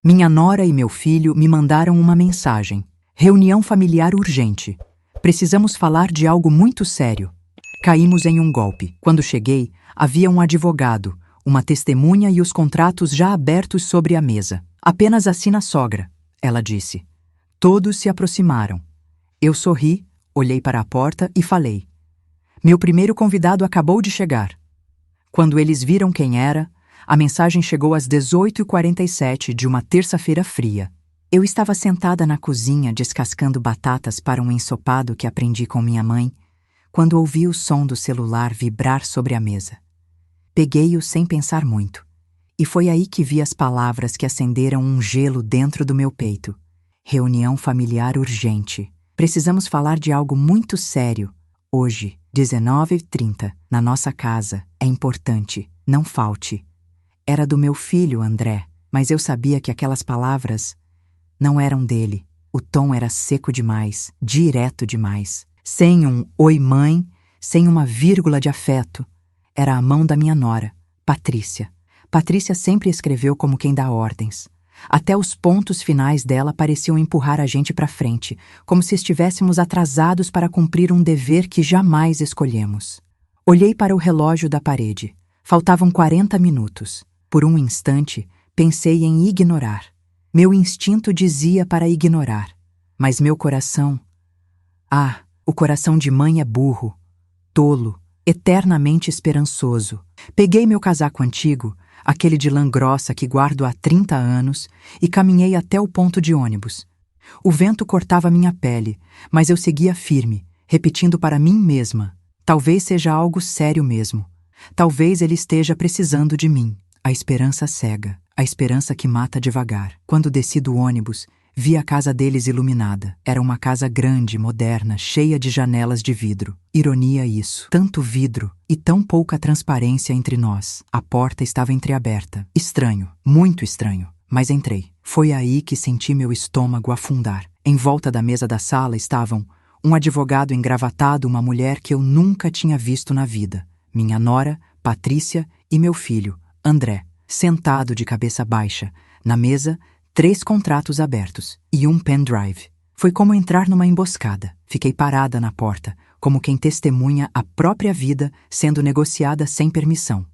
Minha nora e meu filho me mandaram uma mensagem. Reunião familiar urgente. Precisamos falar de algo muito sério. Caímos em um golpe. Quando cheguei, havia um advogado, uma testemunha e os contratos já abertos sobre a mesa. Apenas assina, sogra, ela disse. Todos se aproximaram. Eu sorri, olhei para a porta e falei. Meu primeiro convidado acabou de chegar. Quando eles viram quem era, a mensagem chegou às 18h47 de uma terça-feira fria. Eu estava sentada na cozinha descascando batatas para um ensopado que aprendi com minha mãe, quando ouvi o som do celular vibrar sobre a mesa. Peguei-o sem pensar muito, e foi aí que vi as palavras que acenderam um gelo dentro do meu peito. Reunião familiar urgente. Precisamos falar de algo muito sério. Hoje, 19h30, na nossa casa. É importante, não falte. Era do meu filho, André, mas eu sabia que aquelas palavras não eram dele. O tom era seco demais, direto demais. Sem um "oi, mãe", sem uma vírgula de afeto. Era a mão da minha nora, Patrícia. Patrícia sempre escreveu como quem dá ordens. Até os pontos finais dela pareciam empurrar a gente para frente, como se estivéssemos atrasados para cumprir um dever que jamais escolhemos. Olhei para o relógio da parede. Faltavam 40 minutos. Por um instante, pensei em ignorar. Meu instinto dizia para ignorar. Mas meu coração... o coração de mãe é burro, tolo, eternamente esperançoso. Peguei meu casaco antigo, aquele de lã grossa que guardo há 30 anos, e caminhei até o ponto de ônibus. O vento cortava minha pele, mas eu seguia firme, repetindo para mim mesma. Talvez seja algo sério mesmo. Talvez ele esteja precisando de mim. A esperança cega, a esperança que mata devagar. Quando desci do ônibus, vi a casa deles iluminada. Era uma casa grande, moderna, cheia de janelas de vidro. Ironia isso. Tanto vidro e tão pouca transparência entre nós. A porta estava entreaberta. Estranho, muito estranho. Mas entrei. Foi aí que senti meu estômago afundar. Em volta da mesa da sala estavam um advogado engravatado, uma mulher que eu nunca tinha visto na vida. Minha nora, Patrícia, e meu filho, André, sentado de cabeça baixa. Na mesa, 3 contratos abertos e um pendrive. Foi como entrar numa emboscada. Fiquei parada na porta, como quem testemunha a própria vida sendo negociada sem permissão.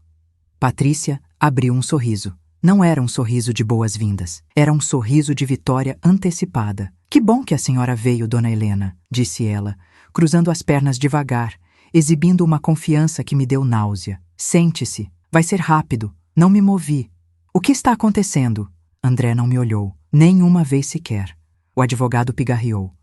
Patrícia abriu um sorriso. Não era um sorriso de boas-vindas. Era um sorriso de vitória antecipada. Que bom que a senhora veio, dona Helena, disse ela, cruzando as pernas devagar, exibindo uma confiança que me deu náusea. Sente-se. Vai ser rápido. Não me movi. O que está acontecendo? André não me olhou, nem uma vez sequer. O advogado pigarreou.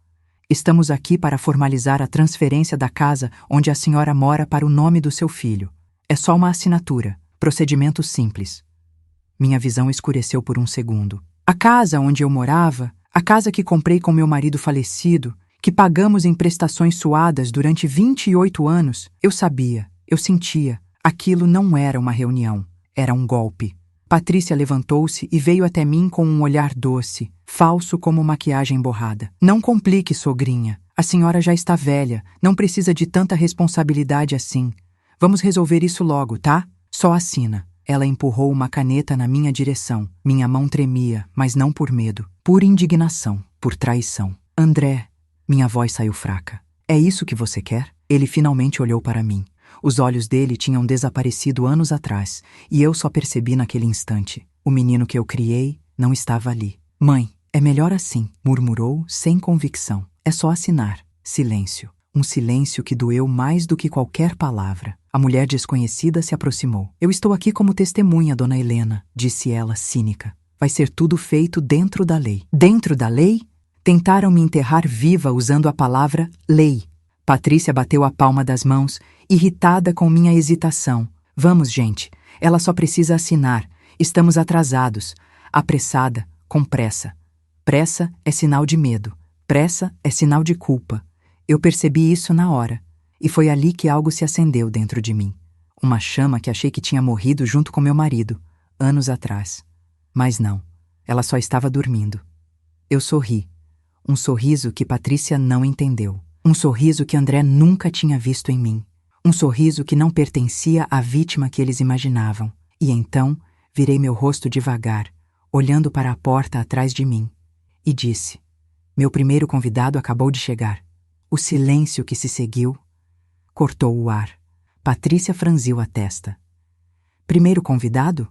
Estamos aqui para formalizar a transferência da casa onde a senhora mora para o nome do seu filho. É só uma assinatura. Procedimento simples. Minha visão escureceu por um segundo. A casa onde eu morava, a casa que comprei com meu marido falecido, que pagamos em prestações suadas durante 28 anos, eu sabia, eu sentia. Aquilo não era uma reunião, era um golpe. Patrícia levantou-se e veio até mim com um olhar doce, falso como maquiagem borrada. Não complique, sogrinha. A senhora já está velha, não precisa de tanta responsabilidade assim. Vamos resolver isso logo, tá? Só assina. Ela empurrou uma caneta na minha direção. Minha mão tremia, mas não por medo, por indignação, por traição. André, minha voz saiu fraca. É isso que você quer? Ele finalmente olhou para mim. Os olhos dele tinham desaparecido anos atrás, e eu só percebi naquele instante. O menino que eu criei não estava ali. Mãe, é melhor assim, murmurou, sem convicção. É só assinar. Silêncio. Um silêncio que doeu mais do que qualquer palavra. A mulher desconhecida se aproximou. Eu estou aqui como testemunha, dona Helena, disse ela, cínica. Vai ser tudo feito dentro da lei. Dentro da lei? Tentaram me enterrar viva usando a palavra lei. Patrícia bateu a palma das mãos, irritada com minha hesitação. Vamos, gente. Ela só precisa assinar. Estamos atrasados. Apressada, com pressa. Pressa é sinal de medo. Pressa é sinal de culpa. Eu percebi isso na hora. E foi ali que algo se acendeu dentro de mim. Uma chama que achei que tinha morrido junto com meu marido, anos atrás. Mas não. Ela só estava dormindo. Eu sorri. Um sorriso que Patrícia não entendeu. Um sorriso que André nunca tinha visto em mim. Um sorriso que não pertencia à vítima que eles imaginavam. E então, virei meu rosto devagar, olhando para a porta atrás de mim, e disse: meu primeiro convidado acabou de chegar. O silêncio que se seguiu cortou o ar. Patrícia franziu a testa. Primeiro convidado?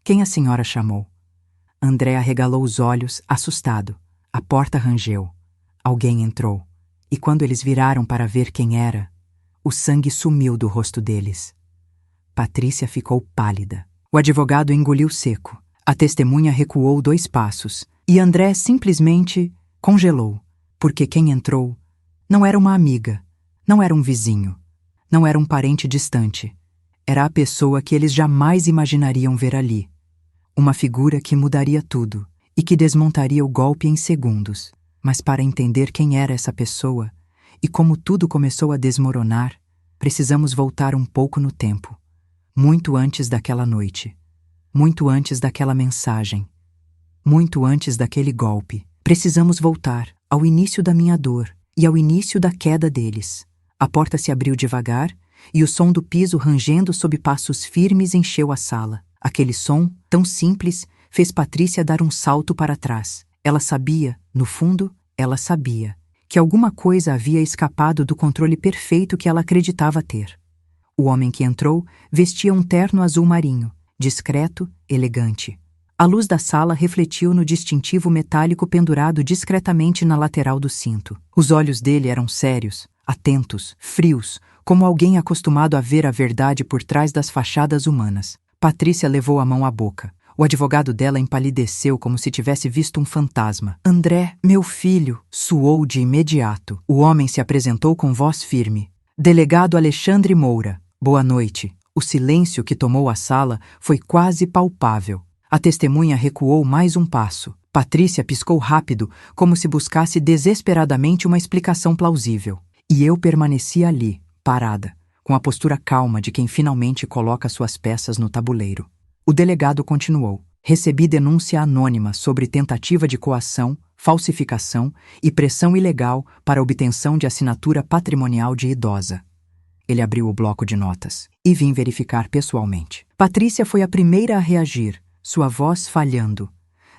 Quem a senhora chamou? André arregalou os olhos, assustado. A porta rangeu. Alguém entrou. E quando eles viraram para ver quem era, o sangue sumiu do rosto deles. Patrícia ficou pálida. O advogado engoliu seco. A testemunha recuou 2 passos. E André simplesmente congelou. Porque quem entrou não era uma amiga, não era um vizinho, não era um parente distante. Era a pessoa que eles jamais imaginariam ver ali. Uma figura que mudaria tudo e que desmontaria o golpe em segundos. Mas para entender quem era essa pessoa e como tudo começou a desmoronar, precisamos voltar um pouco no tempo. Muito antes daquela noite. Muito antes daquela mensagem. Muito antes daquele golpe. Precisamos voltar ao início da minha dor e ao início da queda deles. A porta se abriu devagar e o som do piso rangendo sob passos firmes encheu a sala. Aquele som, tão simples, fez Patrícia dar um salto para trás. Ela sabia, no fundo, ela sabia, que alguma coisa havia escapado do controle perfeito que ela acreditava ter. O homem que entrou vestia um terno azul marinho, discreto, elegante. A luz da sala refletiu no distintivo metálico pendurado discretamente na lateral do cinto. Os olhos dele eram sérios, atentos, frios, como alguém acostumado a ver a verdade por trás das fachadas humanas. Patrícia levou a mão à boca. O advogado dela empalideceu como se tivesse visto um fantasma. André, meu filho, suou de imediato. O homem se apresentou com voz firme. Delegado Alexandre Moura. Boa noite. O silêncio que tomou a sala foi quase palpável. A testemunha recuou mais um passo. Patrícia piscou rápido, como se buscasse desesperadamente uma explicação plausível. E eu permaneci ali, parada, com a postura calma de quem finalmente coloca suas peças no tabuleiro. O delegado continuou. Recebi denúncia anônima sobre tentativa de coação, falsificação e pressão ilegal para obtenção de assinatura patrimonial de idosa. Ele abriu o bloco de notas. E vim verificar pessoalmente. Patrícia foi a primeira a reagir, sua voz falhando.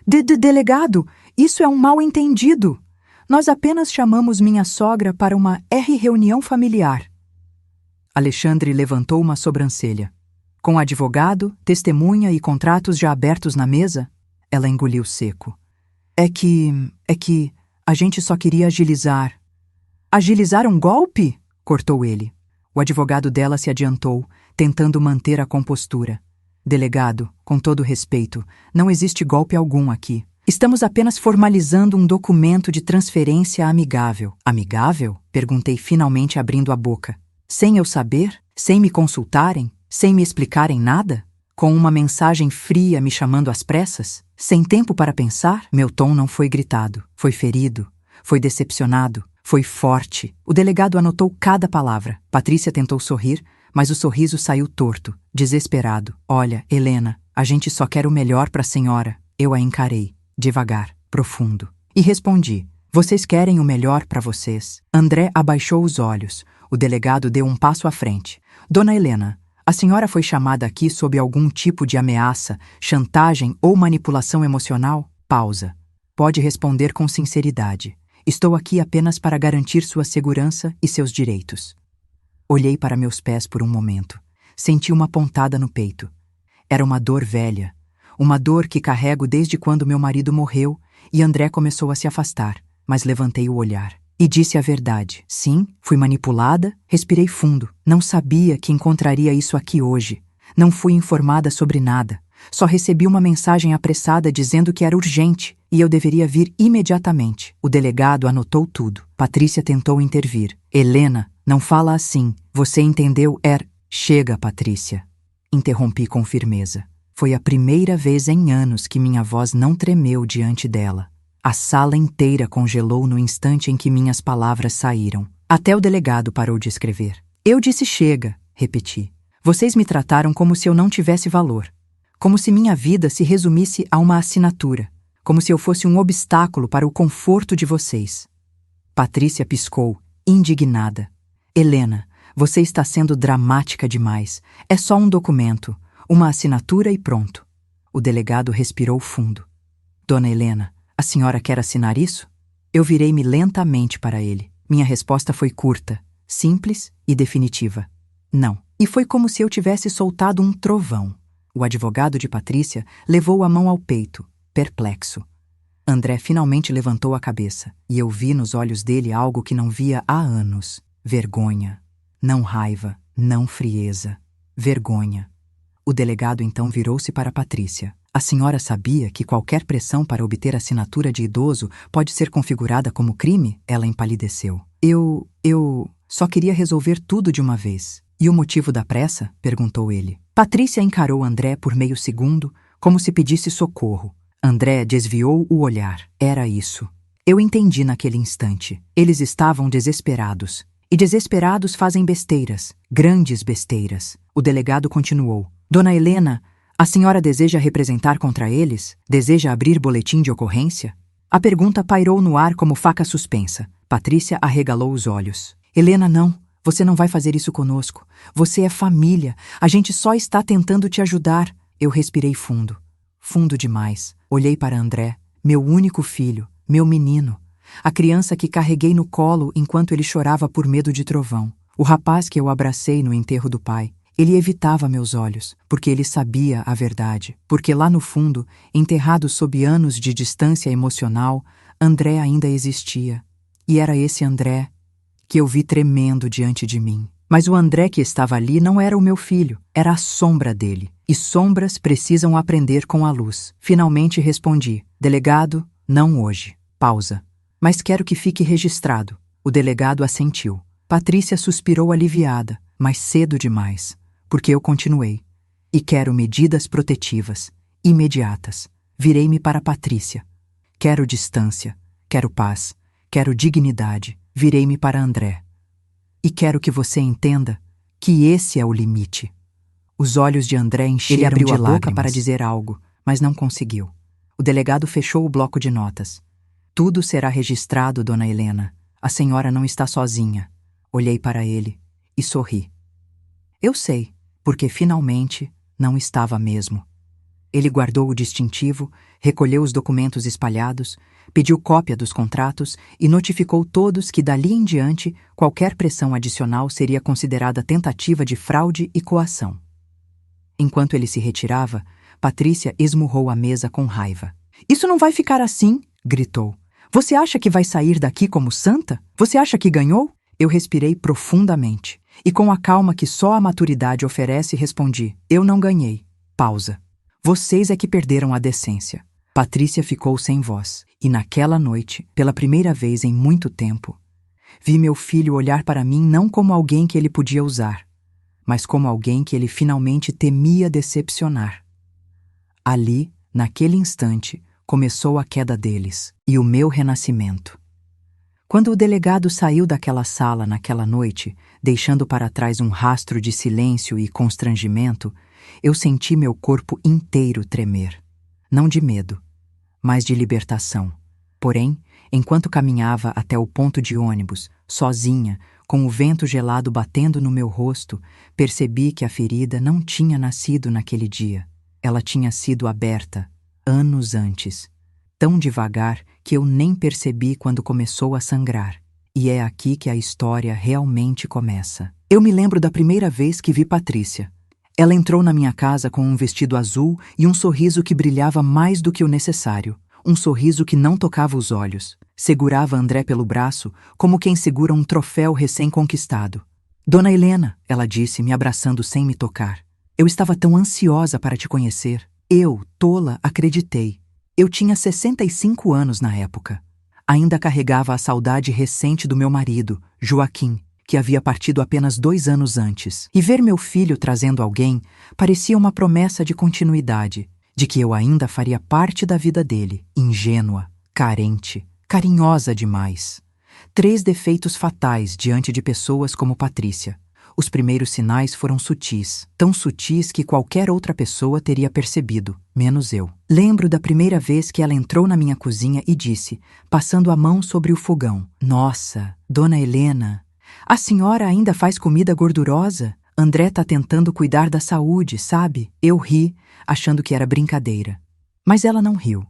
Delegado, isso é um mal-entendido. Nós apenas chamamos minha sogra para uma reunião familiar. Alexandre levantou uma sobrancelha. Com advogado, testemunha e contratos já abertos na mesa, ela engoliu seco. É que a gente só queria agilizar. Agilizar um golpe? Cortou ele. O advogado dela se adiantou, tentando manter a compostura. Delegado, com todo respeito, não existe golpe algum aqui. Estamos apenas formalizando um documento de transferência amigável. Amigável? Perguntei finalmente abrindo a boca. Sem eu saber? Sem me consultarem? Sem me explicarem nada? Com uma mensagem fria me chamando às pressas? Sem tempo para pensar? Meu tom não foi gritado. Foi ferido. Foi decepcionado. Foi forte. O delegado anotou cada palavra. Patrícia tentou sorrir, mas o sorriso saiu torto, desesperado. Olha, Helena, a gente só quer o melhor para a senhora. Eu a encarei, devagar, profundo. E respondi, vocês querem o melhor para vocês. André abaixou os olhos. O delegado deu um passo à frente. Dona Helena, a senhora foi chamada aqui sob algum tipo de ameaça, chantagem ou manipulação emocional? Pausa. Pode responder com sinceridade. Estou aqui apenas para garantir sua segurança e seus direitos. Olhei para meus pés por um momento. Senti uma pontada no peito. Era uma dor velha. Uma dor que carrego desde quando meu marido morreu e André começou a se afastar. Mas levantei o olhar. E disse a verdade. Sim, fui manipulada, respirei fundo. Não sabia que encontraria isso aqui hoje. Não fui informada sobre nada. Só recebi uma mensagem apressada dizendo que era urgente e eu deveria vir imediatamente. O delegado anotou tudo. Patrícia tentou intervir. Helena, não fala assim. Você entendeu? Chega, Patrícia. Interrompi com firmeza. Foi a primeira vez em anos que minha voz não tremeu diante dela. A sala inteira congelou no instante em que minhas palavras saíram. Até o delegado parou de escrever. Eu disse chega, repeti. Vocês me trataram como se eu não tivesse valor. Como se minha vida se resumisse a uma assinatura. Como se eu fosse um obstáculo para o conforto de vocês. Patrícia piscou, indignada. Helena, você está sendo dramática demais. É só um documento, uma assinatura e pronto. O delegado respirou fundo. Dona Helena, a senhora quer assinar isso? Eu virei-me lentamente para ele. Minha resposta foi curta, simples e definitiva. Não. E foi como se eu tivesse soltado um trovão. O advogado de Patrícia levou a mão ao peito, perplexo. André finalmente levantou a cabeça, e eu vi nos olhos dele algo que não via há anos. Vergonha. Não raiva, não frieza. Vergonha. O delegado então virou-se para Patrícia. A senhora sabia que qualquer pressão para obter assinatura de idoso pode ser configurada como crime? Ela empalideceu. Eu só queria resolver tudo de uma vez. E o motivo da pressa? Perguntou ele. Patrícia encarou André por meio segundo, como se pedisse socorro. André desviou o olhar. Era isso. Eu entendi naquele instante. Eles estavam desesperados. E desesperados fazem besteiras, grandes besteiras. O delegado continuou. Dona Helena, a senhora deseja representar contra eles? Deseja abrir boletim de ocorrência? A pergunta pairou no ar como faca suspensa. Patrícia arregalou os olhos. Helena, não. Você não vai fazer isso conosco. Você é família. A gente só está tentando te ajudar. Eu respirei fundo. Fundo demais. Olhei para André, meu único filho, meu menino. A criança que carreguei no colo enquanto ele chorava por medo de trovão. O rapaz que eu abracei no enterro do pai. Ele evitava meus olhos, porque ele sabia a verdade. Porque lá no fundo, enterrado sob anos de distância emocional, André ainda existia. E era esse André que eu vi tremendo diante de mim. Mas o André que estava ali não era o meu filho, era a sombra dele. E sombras precisam aprender com a luz. Finalmente respondi. Delegado, não hoje. Pausa. Mas quero que fique registrado. O delegado assentiu. Patrícia suspirou aliviada, mas cedo demais, porque eu continuei. E quero medidas protetivas, imediatas. Virei-me para Patrícia. Quero distância, quero paz, quero dignidade. Virei-me para André. E quero que você entenda que esse é o limite. Os olhos de André encheram. Ele abriu a boca para dizer algo, mas não conseguiu. O delegado fechou o bloco de notas. Tudo será registrado, Dona Helena. A senhora não está sozinha. Olhei para ele e sorri. Eu sei, porque finalmente não estava mesmo. Ele guardou o distintivo, recolheu os documentos espalhados, pediu cópia dos contratos e notificou todos que dali em diante qualquer pressão adicional seria considerada tentativa de fraude e coação. Enquanto ele se retirava, Patrícia esmurrou a mesa com raiva. Isso não vai ficar assim, gritou. Você acha que vai sair daqui como santa? Você acha que ganhou? Eu respirei profundamente e com a calma que só a maturidade oferece respondi. Eu não ganhei. Pausa. Vocês é que perderam a decência. Patrícia ficou sem voz, e naquela noite, pela primeira vez em muito tempo, vi meu filho olhar para mim não como alguém que ele podia usar, mas como alguém que ele finalmente temia decepcionar. Ali, naquele instante, começou a queda deles e o meu renascimento. Quando o delegado saiu daquela sala naquela noite, deixando para trás um rastro de silêncio e constrangimento, eu senti meu corpo inteiro tremer. Não de medo, mas de libertação. Porém, enquanto caminhava até o ponto de ônibus, sozinha, com o vento gelado batendo no meu rosto, percebi que a ferida não tinha nascido naquele dia. Ela tinha sido aberta anos antes, tão devagar que eu nem percebi quando começou a sangrar. E é aqui que a história realmente começa. Eu me lembro da primeira vez que vi Patrícia. Ela entrou na minha casa com um vestido azul e um sorriso que brilhava mais do que o necessário. Um sorriso que não tocava os olhos. Segurava André pelo braço, como quem segura um troféu recém-conquistado. Dona Helena, ela disse, me abraçando sem me tocar. Eu estava tão ansiosa para te conhecer. Eu, tola, acreditei. Eu tinha 65 anos na época. Ainda carregava a saudade recente do meu marido, Joaquim, que havia partido apenas 2 anos antes. E ver meu filho trazendo alguém parecia uma promessa de continuidade, de que eu ainda faria parte da vida dele, ingênua, carente, carinhosa demais. 3 defeitos fatais diante de pessoas como Patrícia. Os primeiros sinais foram sutis, tão sutis que qualquer outra pessoa teria percebido, menos eu. Lembro da primeira vez que ela entrou na minha cozinha e disse, passando a mão sobre o fogão: Nossa, Dona Helena, a senhora ainda faz comida gordurosa? André tá tentando cuidar da saúde, sabe? Eu ri, achando que era brincadeira. Mas ela não riu.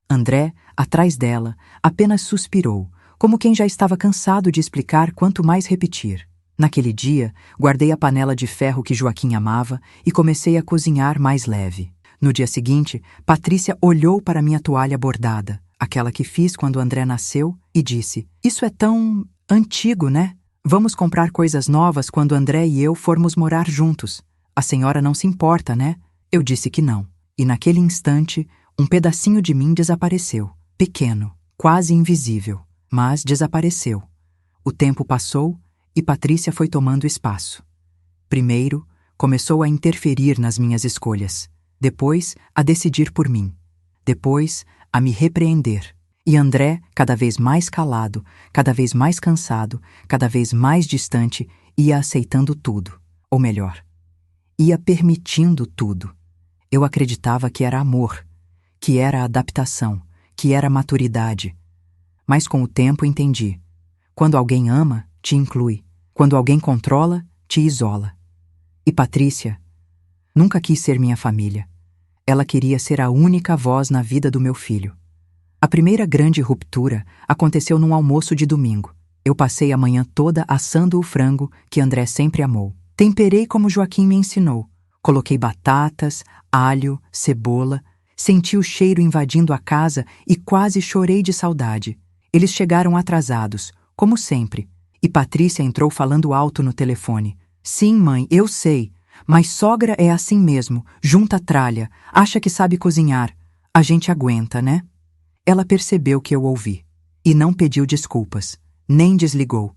André, atrás dela, apenas suspirou, como quem já estava cansado de explicar quanto mais repetir. Naquele dia, guardei a panela de ferro que Joaquim amava e comecei a cozinhar mais leve. No dia seguinte, Patrícia olhou para minha toalha bordada, aquela que fiz quando André nasceu, e disse: "Isso é tão antigo, né? Vamos comprar coisas novas quando André e eu formos morar juntos. A senhora não se importa, né?" Eu disse que não. E naquele instante, um pedacinho de mim desapareceu, pequeno, quase invisível, mas desapareceu. O tempo passou e Patrícia foi tomando espaço. Primeiro, começou a interferir nas minhas escolhas. Depois, a decidir por mim. Depois, a me repreender. E André, cada vez mais calado, cada vez mais cansado, cada vez mais distante, ia aceitando tudo. Ou melhor, ia permitindo tudo. Eu acreditava que era amor, que era adaptação, que era maturidade. Mas com o tempo entendi. Quando alguém ama, te inclui. Quando alguém controla, te isola. E Patrícia nunca quis ser minha família. Ela queria ser a única voz na vida do meu filho. A primeira grande ruptura aconteceu num almoço de domingo. Eu passei a manhã toda assando o frango que André sempre amou. Temperei como Joaquim me ensinou. Coloquei batatas, alho, cebola. Senti o cheiro invadindo a casa e quase chorei de saudade. Eles chegaram atrasados, como sempre. E Patrícia entrou falando alto no telefone. "Sim, mãe, eu sei. Mas sogra é assim mesmo, junta tralha, acha que sabe cozinhar. A gente aguenta, né?" Ela percebeu que eu ouvi. E não pediu desculpas, nem desligou.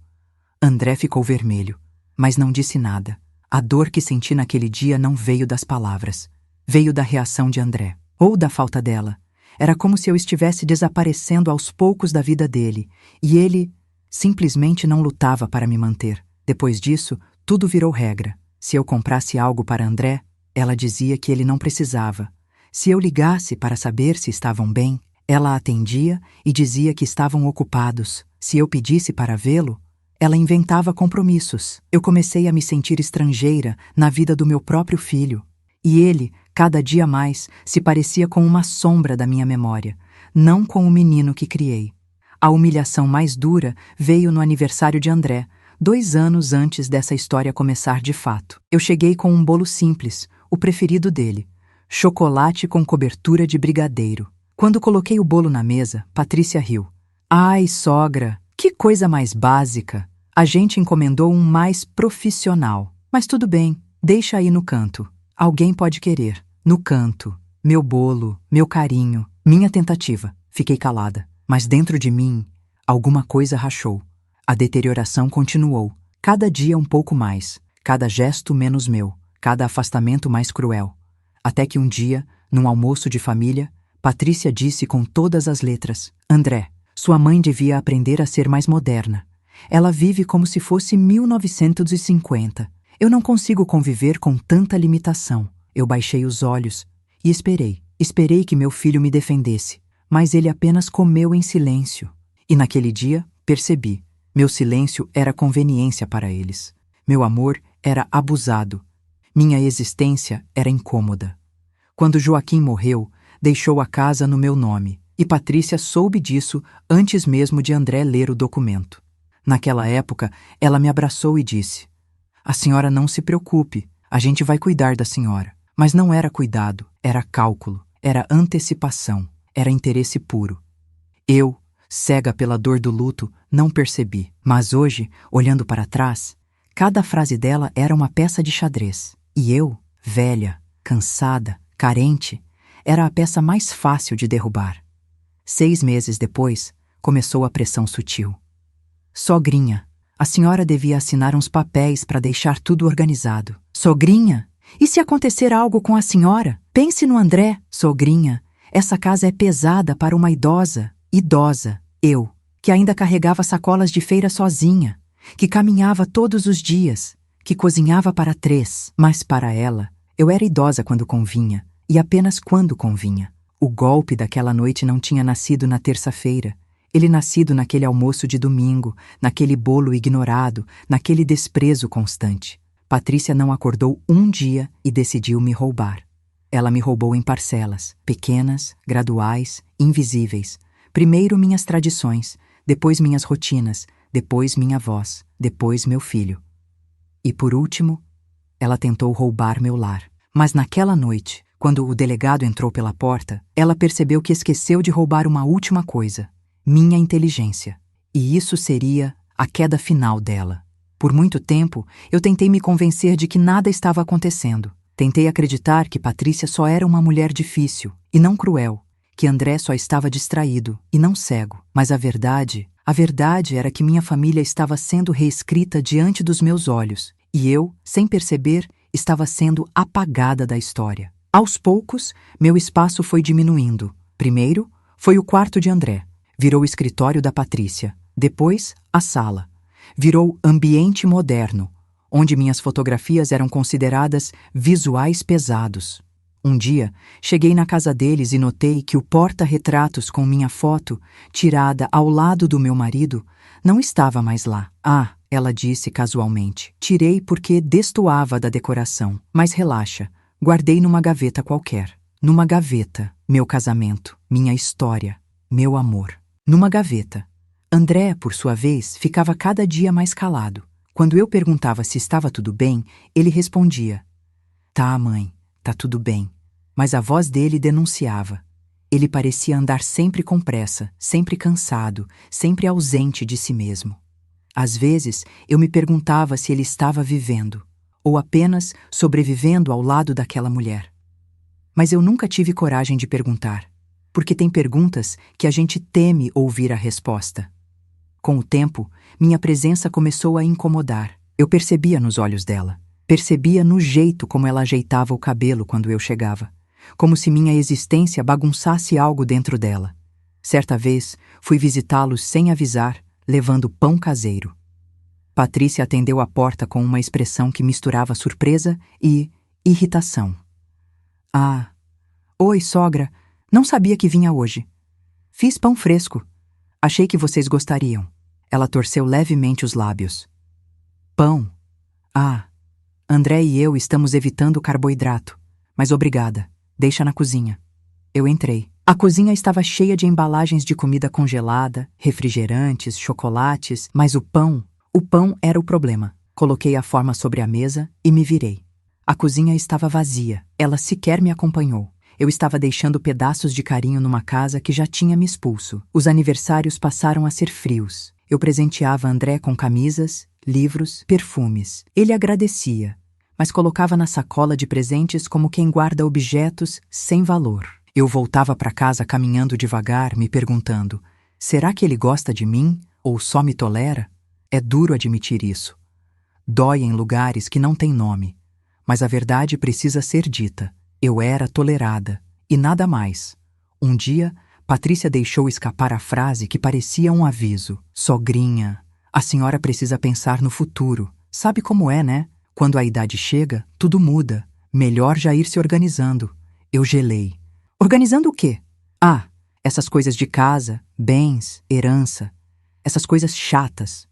André ficou vermelho, mas não disse nada. A dor que senti naquele dia não veio das palavras. Veio da reação de André, ou da falta dela. Era como se eu estivesse desaparecendo aos poucos da vida dele, e ele simplesmente não lutava para me manter. Depois disso, tudo virou regra. Se eu comprasse algo para André, ela dizia que ele não precisava. Se eu ligasse para saber se estavam bem, ela atendia e dizia que estavam ocupados. Se eu pedisse para vê-lo, ela inventava compromissos. Eu comecei a me sentir estrangeira na vida do meu próprio filho. E ele, cada dia mais, se parecia com uma sombra da minha memória, não com o menino que criei. A humilhação mais dura veio no aniversário de André, 2 anos antes dessa história começar de fato. Eu cheguei com um bolo simples, o preferido dele, chocolate com cobertura de brigadeiro. Quando coloquei o bolo na mesa, Patrícia riu. "Ai, sogra, que coisa mais básica. A gente encomendou um mais profissional. Mas tudo bem, deixa aí no canto. Alguém pode querer. No canto. Meu bolo, meu carinho, minha tentativa." Fiquei calada, mas dentro de mim, alguma coisa rachou. A deterioração continuou, cada dia um pouco mais, cada gesto menos meu, cada afastamento mais cruel. Até que um dia, num almoço de família, Patrícia disse com todas as letras: "André, sua mãe devia aprender a ser mais moderna. Ela vive como se fosse 1950. Eu não consigo conviver com tanta limitação." Eu baixei os olhos e esperei. Esperei que meu filho me defendesse, mas ele apenas comeu em silêncio. E naquele dia, percebi. Meu silêncio era conveniência para eles. Meu amor era abusado. Minha existência era incômoda. Quando Joaquim morreu, deixou a casa no meu nome, e Patrícia soube disso antes mesmo de André ler o documento. Naquela época, ela me abraçou e disse: "A senhora não se preocupe, a gente vai cuidar da senhora." Mas não era cuidado, era cálculo, era antecipação, era interesse puro. Eu, cega pela dor do luto, não percebi. Mas hoje, olhando para trás, cada frase dela era uma peça de xadrez. E eu, velha, cansada, carente, era a peça mais fácil de derrubar. 6 meses depois, começou a pressão sutil. "Sogrinha, a senhora devia assinar uns papéis para deixar tudo organizado." "Sogrinha? E se acontecer algo com a senhora? Pense no André." "Sogrinha, essa casa é pesada para uma idosa." Idosa, eu, que ainda carregava sacolas de feira sozinha, que caminhava todos os dias, que cozinhava para 3. Mas para ela, eu era idosa quando convinha, e apenas quando convinha. O golpe daquela noite não tinha nascido na terça-feira. Ele nascido naquele almoço de domingo, naquele bolo ignorado, naquele desprezo constante. Patrícia não acordou um dia e decidiu me roubar. Ela me roubou em parcelas, pequenas, graduais, invisíveis. Primeiro minhas tradições, depois minhas rotinas, depois minha voz, depois meu filho. E por último, ela tentou roubar meu lar. Mas naquela noite, quando o delegado entrou pela porta, ela percebeu que esqueceu de roubar uma última coisa: minha inteligência. E isso seria a queda final dela. Por muito tempo, eu tentei me convencer de que nada estava acontecendo. Tentei acreditar que Patrícia só era uma mulher difícil, e não cruel, que André só estava distraído, e não cego. Mas a verdade era que minha família estava sendo reescrita diante dos meus olhos, e eu, sem perceber, estava sendo apagada da história. Aos poucos, meu espaço foi diminuindo. Primeiro, foi o quarto de André. Virou o escritório da Patrícia. Depois, a sala. Virou ambiente moderno, onde minhas fotografias eram consideradas visuais pesados. Um dia, cheguei na casa deles e notei que o porta-retratos com minha foto, tirada ao lado do meu marido, não estava mais lá. Ah, ela disse casualmente. Tirei porque destoava da decoração. Mas relaxa, guardei numa gaveta qualquer. Numa gaveta, meu casamento, minha história, meu amor. Numa gaveta. André, por sua vez, ficava cada dia mais calado. Quando eu perguntava se estava tudo bem, ele respondia: "Tá, mãe, tá tudo bem." Mas a voz dele denunciava. Ele parecia andar sempre com pressa, sempre cansado, sempre ausente de si mesmo. Às vezes, eu me perguntava se ele estava vivendo, ou apenas sobrevivendo ao lado daquela mulher. Mas eu nunca tive coragem de perguntar, porque tem perguntas que a gente teme ouvir a resposta. Com o tempo, minha presença começou a incomodar. Eu percebia nos olhos dela. Percebia no jeito como ela ajeitava o cabelo quando eu chegava. Como se minha existência bagunçasse algo dentro dela. Certa vez, fui visitá-los sem avisar, levando pão caseiro. Patrícia atendeu a porta com uma expressão que misturava surpresa e irritação. "Ah, oi, sogra. Não sabia que vinha hoje. Fiz pão fresco. Achei que vocês gostariam." Ela torceu levemente os lábios. "Pão? Ah, André e eu estamos evitando carboidrato. Mas obrigada. Deixa na cozinha." Eu entrei. A cozinha estava cheia de embalagens de comida congelada, refrigerantes, chocolates, mas o pão era o problema. Coloquei a forma sobre a mesa e me virei. A cozinha estava vazia. Ela sequer me acompanhou. Eu estava deixando pedaços de carinho numa casa que já tinha me expulso. Os aniversários passaram a ser frios. Eu presenteava André com camisas, livros, perfumes. Ele agradecia, mas colocava na sacola de presentes como quem guarda objetos sem valor. Eu voltava para casa caminhando devagar, me perguntando: será que ele gosta de mim ou só me tolera? É duro admitir isso. Dói em lugares que não têm nome. Mas a verdade precisa ser dita. Eu era tolerada, e nada mais. Um dia, Patrícia deixou escapar a frase que parecia um aviso. "Sogrinha, a senhora precisa pensar no futuro. Sabe como é, né? Quando a idade chega, tudo muda. Melhor já ir se organizando." Eu gelei. Organizando o quê? Ah, essas coisas de casa, bens, herança. Essas coisas chatas.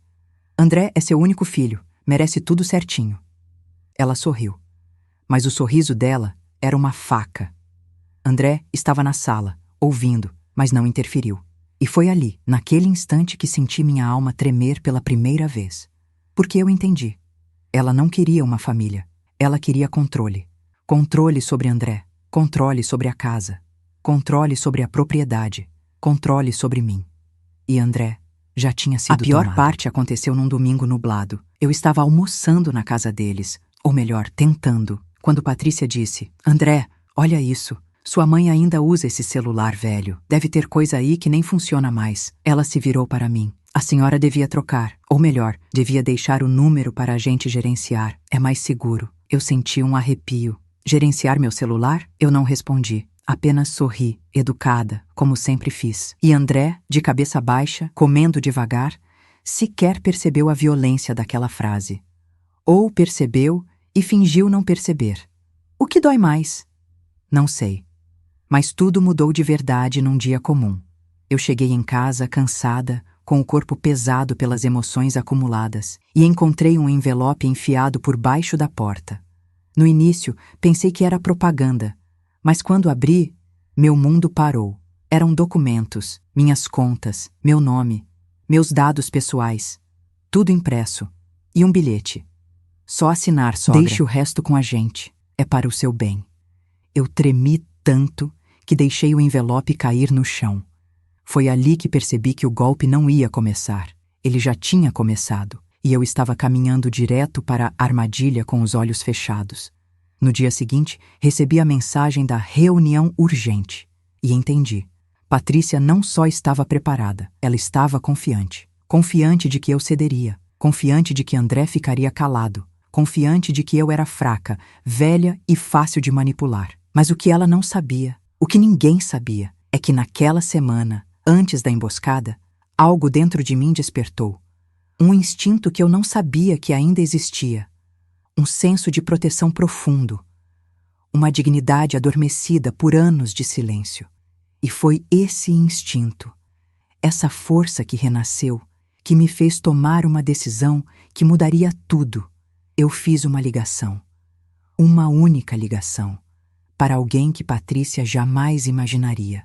André é seu único filho. Merece tudo certinho. Ela sorriu. Mas o sorriso dela era uma faca. André estava na sala, ouvindo, mas não interferiu. E foi ali, naquele instante, que senti minha alma tremer pela primeira vez. Porque eu entendi. Ela não queria uma família. Ela queria controle. Controle sobre André. Controle sobre a casa. Controle sobre a propriedade. Controle sobre mim. E André já tinha sido tomado. A pior parte aconteceu num domingo nublado. Eu estava almoçando na casa deles, ou melhor, tentando, quando Patrícia disse: "André, olha isso. Sua mãe ainda usa esse celular velho. Deve ter coisa aí que nem funciona mais." Ela se virou para mim. "A senhora devia trocar. Ou melhor, devia deixar o número para a gente gerenciar. É mais seguro." Eu senti um arrepio. Gerenciar meu celular? Eu não respondi. Apenas sorri, educada, como sempre fiz. E André, de cabeça baixa, comendo devagar, sequer percebeu a violência daquela frase. Ou percebeu e fingiu não perceber. O que dói mais? Não sei. Mas tudo mudou de verdade num dia comum. Eu cheguei em casa cansada, com o corpo pesado pelas emoções acumuladas, e encontrei um envelope enfiado por baixo da porta. No início, pensei que era propaganda, Mas quando abri, meu mundo parou. Eram documentos, minhas contas, meu nome, meus dados pessoais, tudo impresso. E um bilhete. Só assinar, sogra. Deixe o resto com a gente. É para o seu bem. Eu tremi tanto que deixei o envelope cair no chão. Foi ali que percebi que o golpe não ia começar. Ele já tinha começado, e eu estava caminhando direto para a armadilha com os olhos fechados. No dia seguinte, recebi a mensagem da reunião urgente. E entendi. Patrícia não só estava preparada, ela estava confiante. Confiante de que eu cederia. Confiante de que André ficaria calado. Confiante de que eu era fraca, velha e fácil de manipular. Mas o que ela não sabia, o que ninguém sabia, é que naquela semana, antes da emboscada, algo dentro de mim despertou. Um instinto que eu não sabia que ainda existia. Um senso de proteção profundo. Uma dignidade adormecida por anos de silêncio. E foi esse instinto, essa força que renasceu, que me fez tomar uma decisão que mudaria tudo. Eu fiz uma ligação. Uma única ligação. Para alguém que Patrícia jamais imaginaria.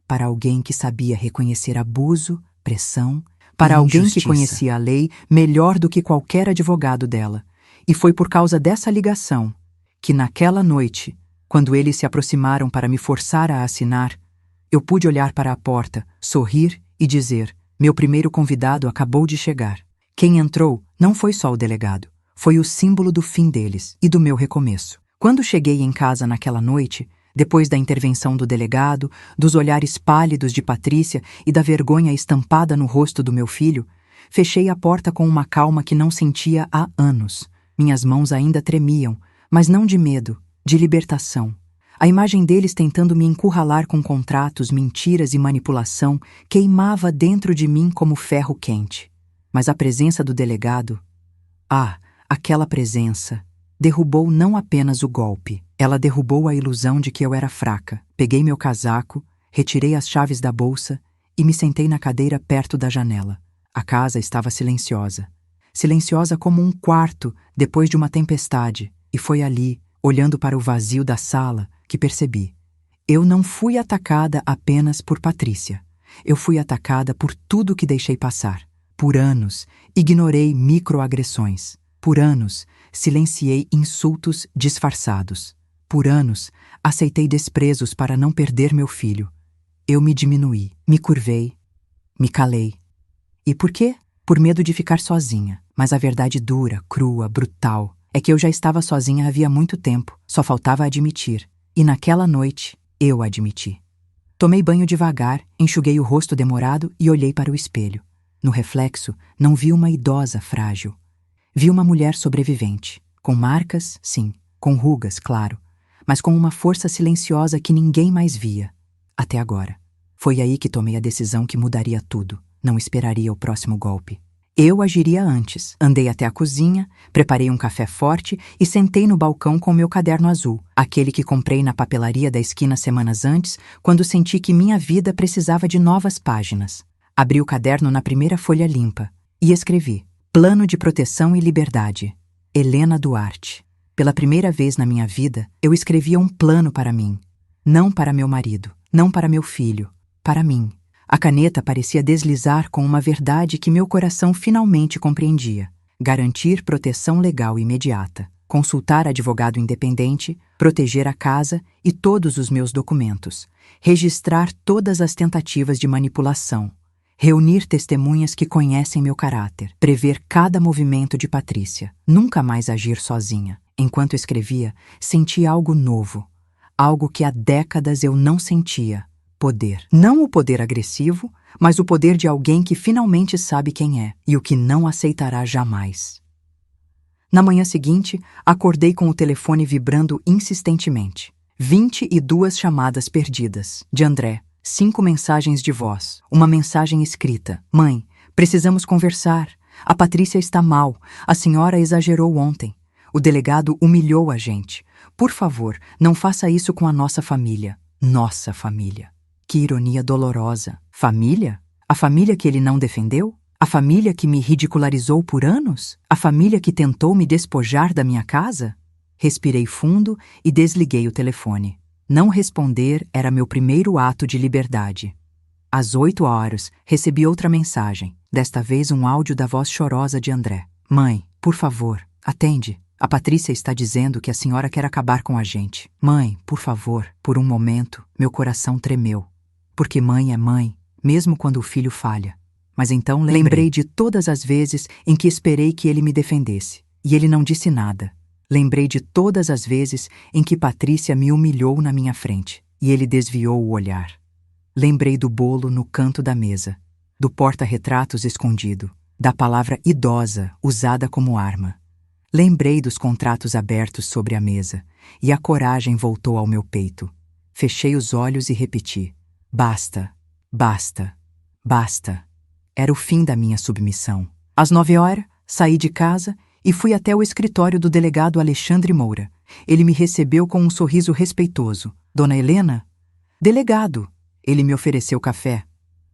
Para alguém que sabia reconhecer abuso, pressão, para alguém que conhecia a lei melhor do que qualquer advogado dela. E foi por causa dessa ligação que naquela noite, quando eles se aproximaram para me forçar a assinar, eu pude olhar para a porta, sorrir e dizer: meu primeiro convidado acabou de chegar. Quem entrou não foi só o delegado, foi o símbolo do fim deles e do meu recomeço. Quando cheguei em casa naquela noite, depois da intervenção do delegado, dos olhares pálidos de Patrícia e da vergonha estampada no rosto do meu filho, fechei a porta com uma calma que não sentia há anos. Minhas mãos ainda tremiam, mas não de medo, de libertação. A imagem deles tentando me encurralar com contratos, mentiras e manipulação queimava dentro de mim como ferro quente. Mas a presença do delegado, aquela presença, derrubou não apenas o golpe. Ela derrubou a ilusão de que eu era fraca. Peguei meu casaco, retirei as chaves da bolsa e me sentei na cadeira perto da janela. A casa estava silenciosa. Silenciosa como um quarto depois de uma tempestade. E foi ali, olhando para o vazio da sala, que percebi. Eu não fui atacada apenas por Patrícia. Eu fui atacada por tudo que deixei passar. Por anos, ignorei microagressões. Por anos, silenciei insultos disfarçados. Por anos, aceitei desprezos para não perder meu filho. Eu me diminuí, me curvei, me calei. E por quê? Por medo de ficar sozinha. Mas a verdade dura, crua, brutal, é que eu já estava sozinha havia muito tempo, só faltava admitir. E naquela noite, eu admiti. Tomei banho devagar, enxuguei o rosto demorado e olhei para o espelho. No reflexo, não vi uma idosa frágil. Vi uma mulher sobrevivente, com marcas, sim, com rugas, claro, mas com uma força silenciosa que ninguém mais via, até agora. Foi aí que tomei a decisão que mudaria tudo. Não esperaria o próximo golpe. Eu agiria antes. Andei até a cozinha, preparei um café forte e sentei no balcão com meu caderno azul, aquele que comprei na papelaria da esquina semanas antes, quando senti que minha vida precisava de novas páginas. Abri o caderno na primeira folha limpa e escrevi: Plano de Proteção e Liberdade. Helena Duarte. Pela primeira vez na minha vida, eu escrevia um plano para mim. Não para meu marido, não para meu filho, para mim. A caneta parecia deslizar com uma verdade que meu coração finalmente compreendia. Garantir proteção legal imediata. Consultar advogado independente, proteger a casa e todos os meus documentos. Registrar todas as tentativas de manipulação. Reunir testemunhas que conhecem meu caráter. Prever cada movimento de Patrícia. Nunca mais agir sozinha. Enquanto escrevia, senti algo novo. Algo que há décadas eu não sentia. Poder. Não o poder agressivo, mas o poder de alguém que finalmente sabe quem é e o que não aceitará jamais. Na manhã seguinte, acordei com o telefone vibrando insistentemente. 22 chamadas perdidas. De André. 5 mensagens de voz. Uma mensagem escrita. Mãe, precisamos conversar. A Patrícia está mal. A senhora exagerou ontem. O delegado humilhou a gente. Por favor, não faça isso com a nossa família. Nossa família. Que ironia dolorosa. Família? A família que ele não defendeu? A família que me ridicularizou por anos? A família que tentou me despojar da minha casa? Respirei fundo e desliguei o telefone. Não responder era meu primeiro ato de liberdade. Às 8 horas, recebi outra mensagem, desta vez um áudio da voz chorosa de André. Mãe, por favor, atende. A Patrícia está dizendo que a senhora quer acabar com a gente. Mãe, por favor. Por um momento, meu coração tremeu. Porque mãe é mãe, mesmo quando o filho falha. Mas então lembrei de todas as vezes em que esperei que ele me defendesse. E ele não disse nada. Lembrei de todas as vezes em que Patrícia me humilhou na minha frente. E ele desviou o olhar. Lembrei do bolo no canto da mesa. Do porta-retratos escondido. Da palavra idosa usada como arma. Lembrei dos contratos abertos sobre a mesa, e a coragem voltou ao meu peito. Fechei os olhos e repeti: basta, basta, basta. Era o fim da minha submissão. Às 9 horas, saí de casa e fui até o escritório do delegado Alexandre Moura. Ele me recebeu com um sorriso respeitoso. Dona Helena? Delegado. Ele me ofereceu café.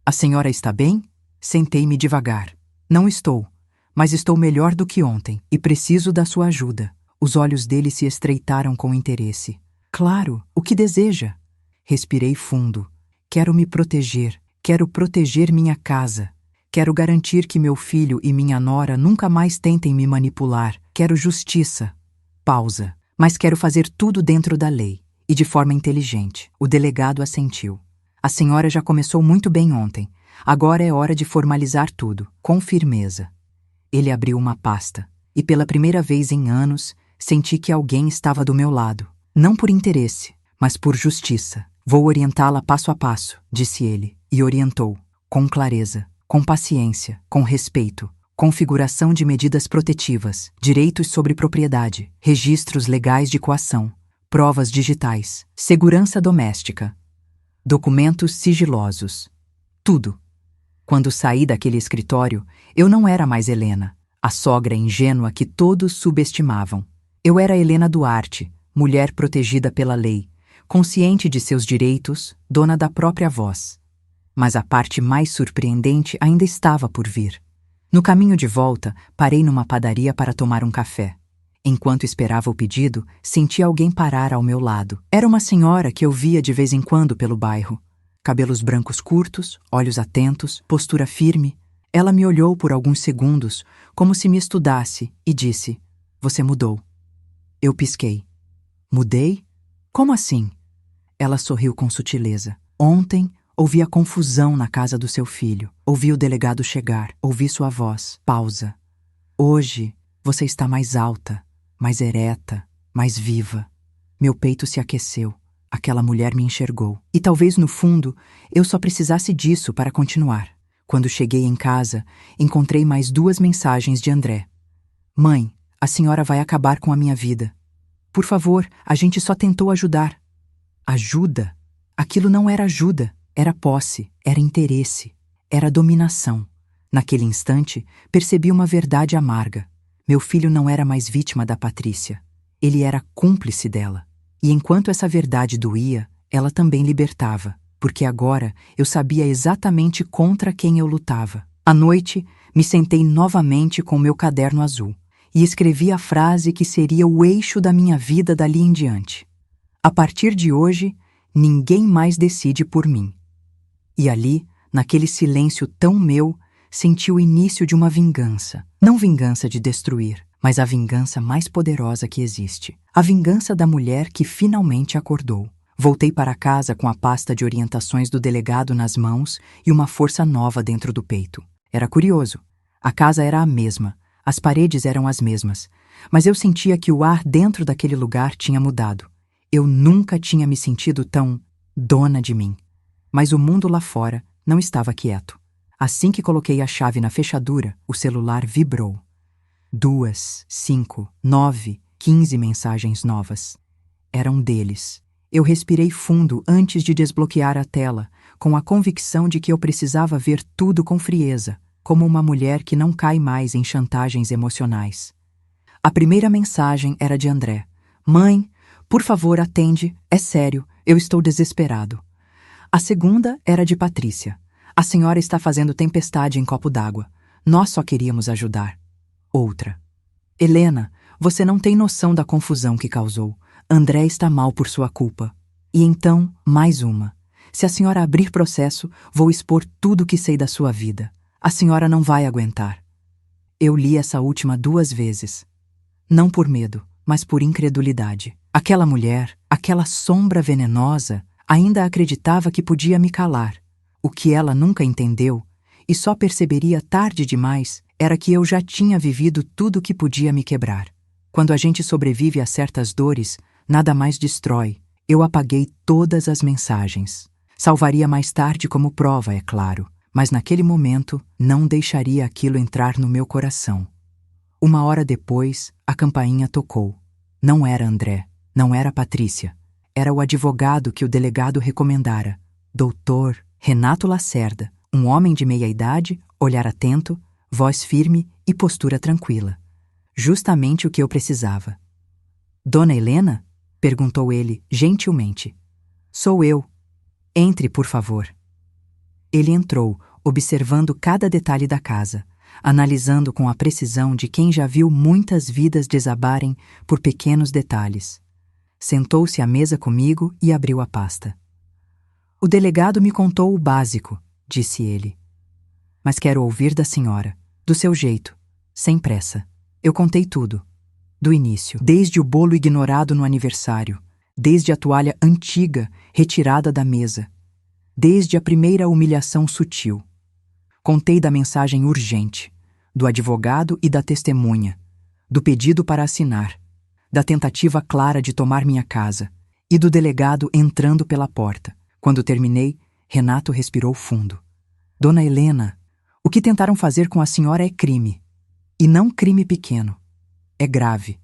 A senhora está bem? Sentei-me devagar. Não estou. Mas estou melhor do que ontem e preciso da sua ajuda. Os olhos dele se estreitaram com interesse. Claro, o que deseja? Respirei fundo. Quero me proteger. Quero proteger minha casa. Quero garantir que meu filho e minha nora nunca mais tentem me manipular. Quero justiça. Pausa. Mas quero fazer tudo dentro da lei e de forma inteligente. O delegado assentiu. A senhora já começou muito bem ontem. Agora é hora de formalizar tudo, com firmeza. Ele abriu uma pasta, e pela primeira vez em anos, senti que alguém estava do meu lado. Não por interesse, mas por justiça. Vou orientá-la passo a passo, disse ele, e orientou, com clareza, com paciência, com respeito. Configuração de medidas protetivas, direitos sobre propriedade, registros legais de coação, provas digitais, segurança doméstica, documentos sigilosos. Tudo. Quando saí daquele escritório, eu não era mais Helena, a sogra ingênua que todos subestimavam. Eu era Helena Duarte, mulher protegida pela lei, consciente de seus direitos, dona da própria voz. Mas a parte mais surpreendente ainda estava por vir. No caminho de volta, parei numa padaria para tomar um café. Enquanto esperava o pedido, senti alguém parar ao meu lado. Era uma senhora que eu via de vez em quando pelo bairro. Cabelos brancos curtos, olhos atentos, postura firme. Ela me olhou por alguns segundos, como se me estudasse, e disse: "Você mudou." Eu pisquei. Mudei? Como assim? Ela sorriu com sutileza. Ontem, ouvi a confusão na casa do seu filho. Ouvi o delegado chegar. Ouvi sua voz. Pausa. Hoje, você está mais alta, mais ereta, mais viva. Meu peito se aqueceu. Aquela mulher me enxergou. E talvez, no fundo, eu só precisasse disso para continuar. Quando cheguei em casa, encontrei mais 2 mensagens de André. Mãe, a senhora vai acabar com a minha vida. Por favor, a gente só tentou ajudar. Ajuda? Aquilo não era ajuda. Era posse, era interesse, era dominação. Naquele instante, percebi uma verdade amarga. Meu filho não era mais vítima da Patrícia. Ele era cúmplice dela. E enquanto essa verdade doía, ela também libertava, porque agora eu sabia exatamente contra quem eu lutava. À noite, me sentei novamente com meu caderno azul e escrevi a frase que seria o eixo da minha vida dali em diante. A partir de hoje, ninguém mais decide por mim. E ali, naquele silêncio tão meu, senti o início de uma vingança. Não vingança de destruir, mas a vingança mais poderosa que existe. A vingança da mulher que finalmente acordou. Voltei para casa com a pasta de orientações do delegado nas mãos e uma força nova dentro do peito. Era curioso. A casa era a mesma, as paredes eram as mesmas, mas eu sentia que o ar dentro daquele lugar tinha mudado. Eu nunca tinha me sentido tão dona de mim. Mas o mundo lá fora não estava quieto. Assim que coloquei a chave na fechadura, o celular vibrou. 2, 5, 9, 15 mensagens novas. Eram deles. Eu respirei fundo antes de desbloquear a tela, com a convicção de que eu precisava ver tudo com frieza, como uma mulher que não cai mais em chantagens emocionais. A primeira mensagem era de André. Mãe, por favor, atende. É sério, eu estou desesperado. A segunda era de Patrícia. A senhora está fazendo tempestade em copo d'água. Nós só queríamos ajudar. Outra. Helena, você não tem noção da confusão que causou. André está mal por sua culpa. E então, mais uma. Se a senhora abrir processo, vou expor tudo o que sei da sua vida. A senhora não vai aguentar. Eu li essa última 2 vezes. Não por medo, mas por incredulidade. Aquela mulher, aquela sombra venenosa, ainda acreditava que podia me calar. O que ela nunca entendeu, e só perceberia tarde demais, era que eu já tinha vivido tudo o que podia me quebrar. Quando a gente sobrevive a certas dores, nada mais destrói. Eu apaguei todas as mensagens. Salvaria mais tarde como prova, é claro, mas naquele momento não deixaria aquilo entrar no meu coração. 1 hora depois, a campainha tocou. Não era André, não era Patrícia. Era o advogado que o delegado recomendara. Doutor Renato Lacerda, um homem de meia-idade, olhar atento, voz firme e postura tranquila. Justamente o que eu precisava. Dona Helena? Perguntou ele, gentilmente. Sou eu. Entre, por favor. Ele entrou, observando cada detalhe da casa, analisando com a precisão de quem já viu muitas vidas desabarem por pequenos detalhes. Sentou-se à mesa comigo e abriu a pasta. O delegado me contou o básico, disse ele. Mas quero ouvir da senhora, do seu jeito, sem pressa. Eu contei tudo. Do início, desde o bolo ignorado no aniversário, desde a toalha antiga retirada da mesa, desde a primeira humilhação sutil. Contei da mensagem urgente, do advogado e da testemunha, do pedido para assinar, da tentativa clara de tomar minha casa e do delegado entrando pela porta. Quando terminei, Renato respirou fundo. Dona Helena, o que tentaram fazer com a senhora é crime. E não crime pequeno. É grave.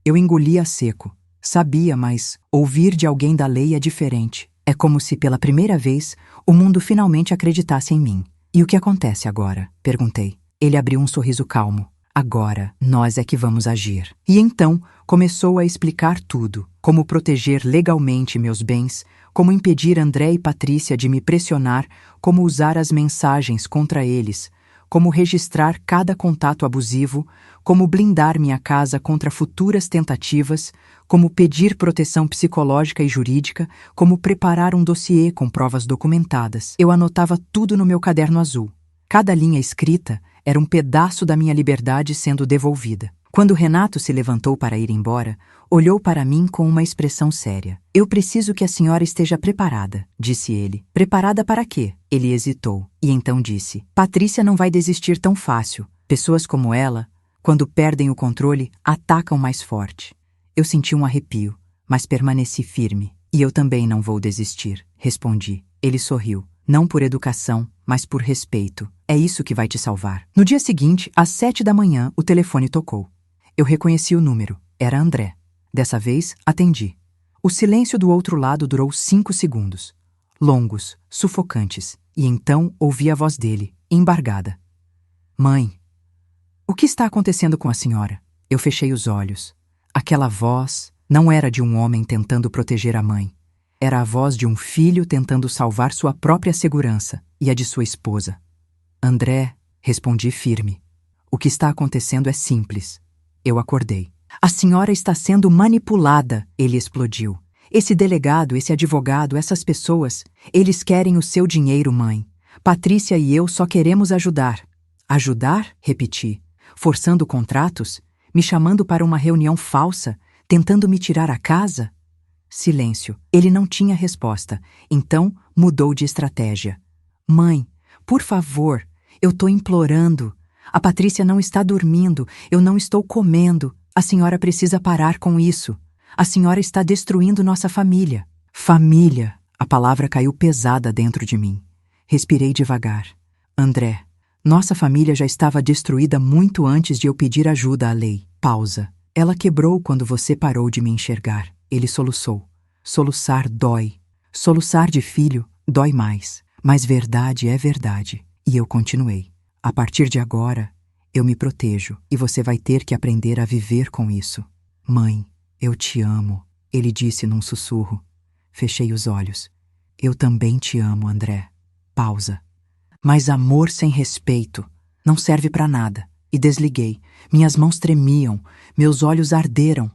Eu engoli a seco. Sabia, mas ouvir de alguém da lei é diferente. É como se, pela primeira vez, o mundo finalmente acreditasse em mim. E o que acontece agora? Perguntei. Ele abriu um sorriso calmo. Agora, nós é que vamos agir. E então, começou a explicar tudo. Como proteger legalmente meus bens, como impedir André e Patrícia de me pressionar, como usar as mensagens contra eles, como registrar cada contato abusivo, como blindar minha casa contra futuras tentativas, como pedir proteção psicológica e jurídica, como preparar um dossiê com provas documentadas. Eu anotava tudo no meu caderno azul. Cada linha escrita era um pedaço da minha liberdade sendo devolvida. Quando Renato se levantou para ir embora, olhou para mim com uma expressão séria. Eu preciso que a senhora esteja preparada, disse ele. Preparada para quê? Ele hesitou, e então disse. Patrícia não vai desistir tão fácil. Pessoas como ela, quando perdem o controle, atacam mais forte. Eu senti um arrepio, mas permaneci firme. E eu também não vou desistir, respondi. Ele sorriu. Não por educação, mas por respeito. É isso que vai te salvar. No dia seguinte, às 7 da manhã, o telefone tocou. Eu reconheci o número. Era André. Dessa vez, atendi. O silêncio do outro lado durou 5 segundos. Longos, sufocantes. E então ouvi a voz dele, embargada. Mãe, o que está acontecendo com a senhora? Eu fechei os olhos. Aquela voz não era de um homem tentando proteger a mãe. Era a voz de um filho tentando salvar sua própria segurança e a de sua esposa. André, respondi firme. O que está acontecendo é simples. Eu acordei. A senhora está sendo manipulada, ele explodiu. Esse delegado, esse advogado, essas pessoas, eles querem o seu dinheiro, mãe. Patrícia e eu só queremos ajudar. Ajudar? Repeti. Forçando contratos? Me chamando para uma reunião falsa? Tentando me tirar a casa? Silêncio. Ele não tinha resposta, então mudou de estratégia. Mãe, por favor, eu tô implorando. A Patrícia não está dormindo, eu não estou comendo. A senhora precisa parar com isso. A senhora está destruindo nossa família. Família. A palavra caiu pesada dentro de mim. Respirei devagar. André, nossa família já estava destruída muito antes de eu pedir ajuda à lei. Pausa. Ela quebrou quando você parou de me enxergar. Ele soluçou. Soluçar dói. Soluçar de filho dói mais. Mas verdade é verdade. E eu continuei. A partir de agora, eu me protejo e você vai ter que aprender a viver com isso. Mãe, eu te amo, ele disse num sussurro. Fechei os olhos. Eu também te amo, André. Pausa. Mas amor sem respeito não serve para nada. E desliguei. Minhas mãos tremiam, meus olhos arderam.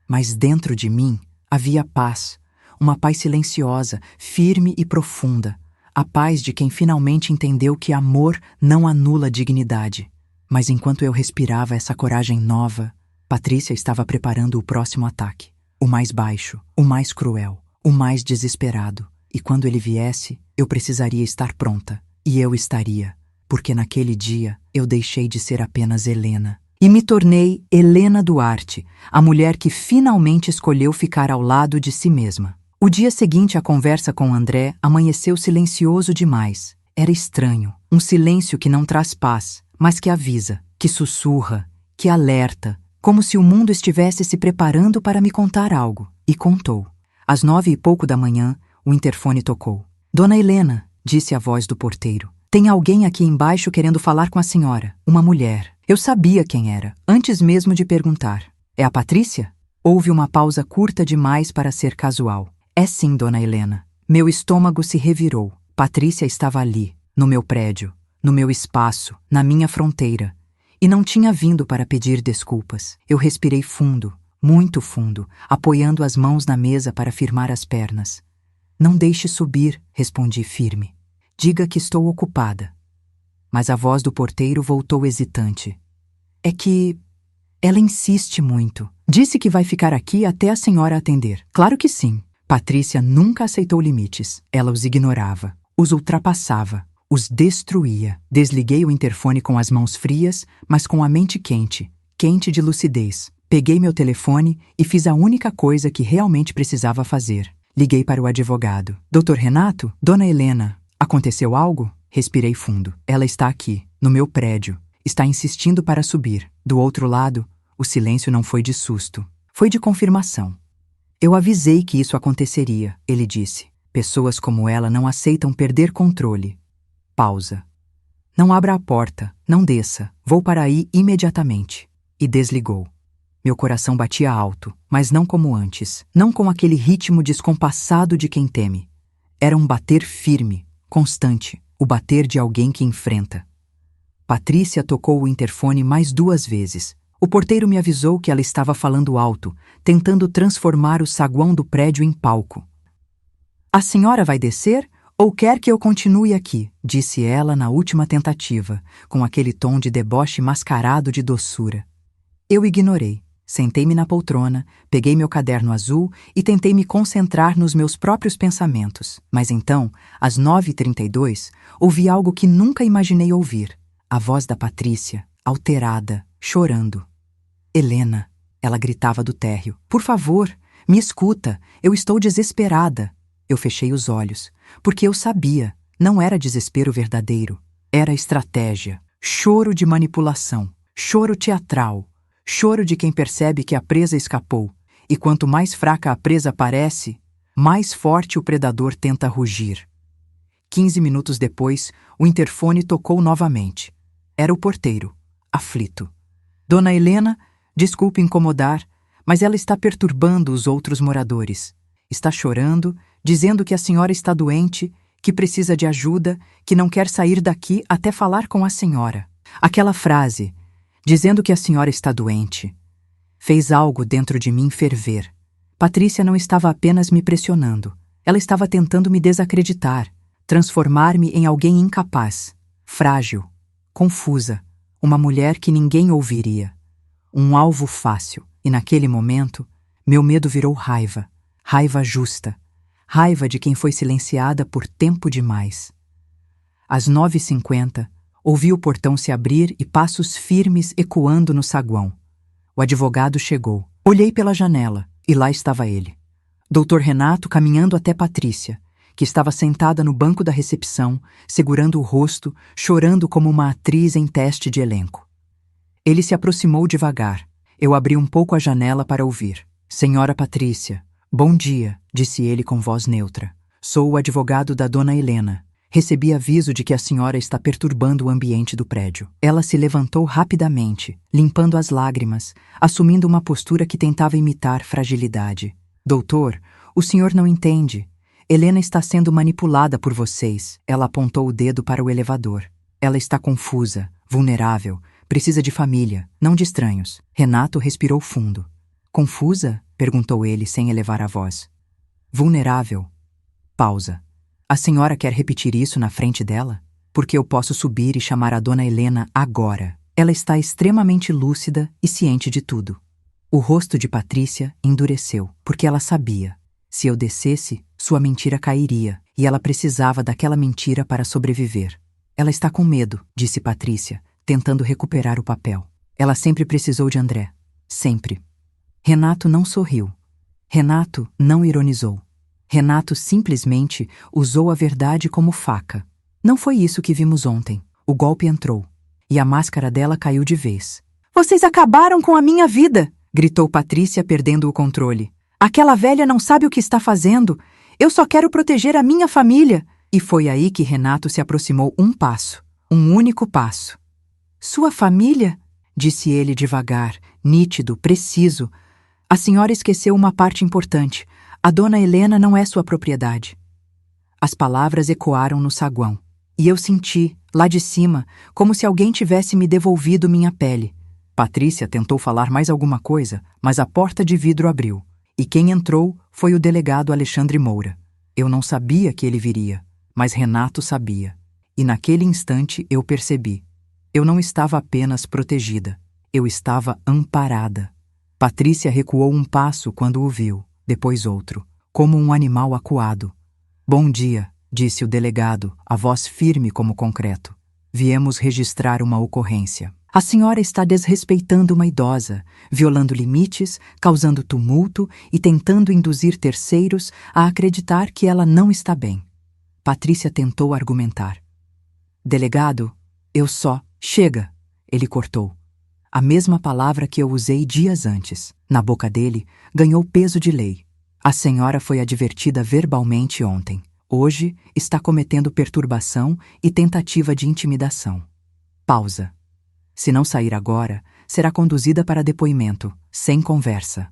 Mas dentro de mim havia paz. uma paz silenciosa, firme e profunda. A paz de quem finalmente entendeu que amor não anula dignidade. Mas enquanto eu respirava essa coragem nova, Patrícia estava preparando o próximo ataque. O mais baixo, o mais cruel, o mais desesperado. E quando ele viesse, eu precisaria estar pronta. E eu estaria, porque naquele dia eu deixei de ser apenas Helena. E me tornei Helena Duarte, a mulher que finalmente escolheu ficar ao lado de si mesma. O dia seguinte à conversa com André amanheceu silencioso demais. Era estranho, um silêncio que não traz paz, mas que avisa, que sussurra, que alerta, como se o mundo estivesse se preparando para me contar algo. E contou. Às 9h pouco da manhã, o interfone tocou. Dona Helena, disse a voz do porteiro. Tem alguém aqui embaixo querendo falar com a senhora. Uma mulher. Eu sabia quem era, antes mesmo de perguntar. É a Patrícia? Houve uma pausa curta demais para ser casual. É sim, Dona Helena. Meu estômago se revirou. Patrícia estava ali, no meu prédio, no meu espaço, na minha fronteira. E não tinha vindo para pedir desculpas. Eu respirei fundo, muito fundo, apoiando as mãos na mesa para firmar as pernas. Não deixe subir, respondi firme. Diga que estou ocupada. Mas a voz do porteiro voltou hesitante. É que ela insiste muito. Disse que vai ficar aqui até a senhora atender. Claro que sim. Patrícia nunca aceitou limites. Ela os ignorava, os ultrapassava, os destruía. Desliguei o interfone com as mãos frias, mas com a mente quente, quente de lucidez. Peguei meu telefone e fiz a única coisa que realmente precisava fazer. Liguei para o advogado. Doutor Renato? Dona Helena, aconteceu algo? Respirei fundo. Ela está aqui, no meu prédio. Está insistindo para subir. Do outro lado, o silêncio não foi de susto. Foi de confirmação. Eu avisei que isso aconteceria, ele disse. Pessoas como ela não aceitam perder controle. Pausa. Não abra a porta, não desça. Vou para aí imediatamente. E desligou. Meu coração batia alto, mas não como antes. Não com aquele ritmo descompassado de quem teme. Era um bater firme, constante. O bater de alguém que enfrenta. Patrícia tocou o interfone mais 2 vezes. O porteiro me avisou que ela estava falando alto, tentando transformar o saguão do prédio em palco. A senhora vai descer ou quer que eu continue aqui? Disse ela na última tentativa, com aquele tom de deboche mascarado de doçura. Eu ignorei. Sentei-me na poltrona, peguei meu caderno azul e tentei me concentrar nos meus próprios pensamentos. Mas então, às 9h32, ouvi algo que nunca imaginei ouvir. A voz da Patrícia, alterada, chorando. Helena, ela gritava do térreo. Por favor, me escuta, eu estou desesperada. Eu fechei os olhos, porque eu sabia, não era desespero verdadeiro. Era estratégia, choro de manipulação, choro teatral. Choro de quem percebe que a presa escapou, e quanto mais fraca a presa parece, mais forte o predador tenta rugir. 15 minutos depois, o interfone tocou novamente. Era o porteiro, aflito. Dona Helena, desculpe incomodar, mas ela está perturbando os outros moradores. Está chorando, dizendo que a senhora está doente, que precisa de ajuda, que não quer sair daqui até falar com a senhora. Aquela frase, dizendo que a senhora está doente, fez algo dentro de mim ferver. Patrícia não estava apenas me pressionando. Ela estava tentando me desacreditar, transformar-me em alguém incapaz, frágil, confusa, uma mulher que ninguém ouviria. Um alvo fácil. E naquele momento, meu medo virou raiva. Raiva justa. Raiva de quem foi silenciada por tempo demais. Às 9h50, ouvi o portão se abrir e passos firmes ecoando no saguão. O advogado chegou. Olhei pela janela e lá estava ele. Doutor Renato caminhando até Patrícia, que estava sentada no banco da recepção, segurando o rosto, chorando como uma atriz em teste de elenco. Ele se aproximou devagar. Eu abri um pouco a janela para ouvir. Senhora Patrícia, bom dia, disse ele com voz neutra. Sou o advogado da dona Helena. Recebi aviso de que a senhora está perturbando o ambiente do prédio. Ela se levantou rapidamente, limpando as lágrimas, assumindo uma postura que tentava imitar fragilidade. Doutor, o senhor não entende. Helena está sendo manipulada por vocês. Ela apontou o dedo para o elevador. Ela está confusa, vulnerável, precisa de família, não de estranhos. Renato respirou fundo. Confusa? Perguntou ele sem elevar a voz. Vulnerável. Pausa. A senhora quer repetir isso na frente dela? Porque eu posso subir e chamar a dona Helena agora. Ela está extremamente lúcida e ciente de tudo. O rosto de Patrícia endureceu, porque ela sabia. Se eu descesse, sua mentira cairia, e ela precisava daquela mentira para sobreviver. Ela está com medo, disse Patrícia, tentando recuperar o papel. Ela sempre precisou de André. Sempre. Renato não sorriu. Renato não ironizou. Renato simplesmente usou a verdade como faca. Não foi isso que vimos ontem. O golpe entrou. E a máscara dela caiu de vez. Vocês acabaram com a minha vida! Gritou Patrícia, perdendo o controle. Aquela velha não sabe o que está fazendo. Eu só quero proteger a minha família. E foi aí que Renato se aproximou um passo. Um único passo. Sua família? Disse ele devagar, nítido, preciso. A senhora esqueceu uma parte importante. A dona Helena não é sua propriedade. As palavras ecoaram no saguão. E eu senti, lá de cima, como se alguém tivesse me devolvido minha pele. Patrícia tentou falar mais alguma coisa, mas a porta de vidro abriu. E quem entrou foi o delegado Alexandre Moura. Eu não sabia que ele viria, mas Renato sabia. E naquele instante eu percebi. Eu não estava apenas protegida. Eu estava amparada. Patrícia recuou um passo quando o viu, depois outro, como um animal acuado. Bom dia, disse o delegado, a voz firme como concreto. Viemos registrar uma ocorrência. A senhora está desrespeitando uma idosa, violando limites, causando tumulto e tentando induzir terceiros a acreditar que ela não está bem. Patrícia tentou argumentar. Delegado, eu só... Chega! Ele cortou. A mesma palavra que eu usei dias antes. Na boca dele, ganhou peso de lei. A senhora foi advertida verbalmente ontem. Hoje está cometendo perturbação e tentativa de intimidação. Pausa. Se não sair agora, será conduzida para depoimento, sem conversa.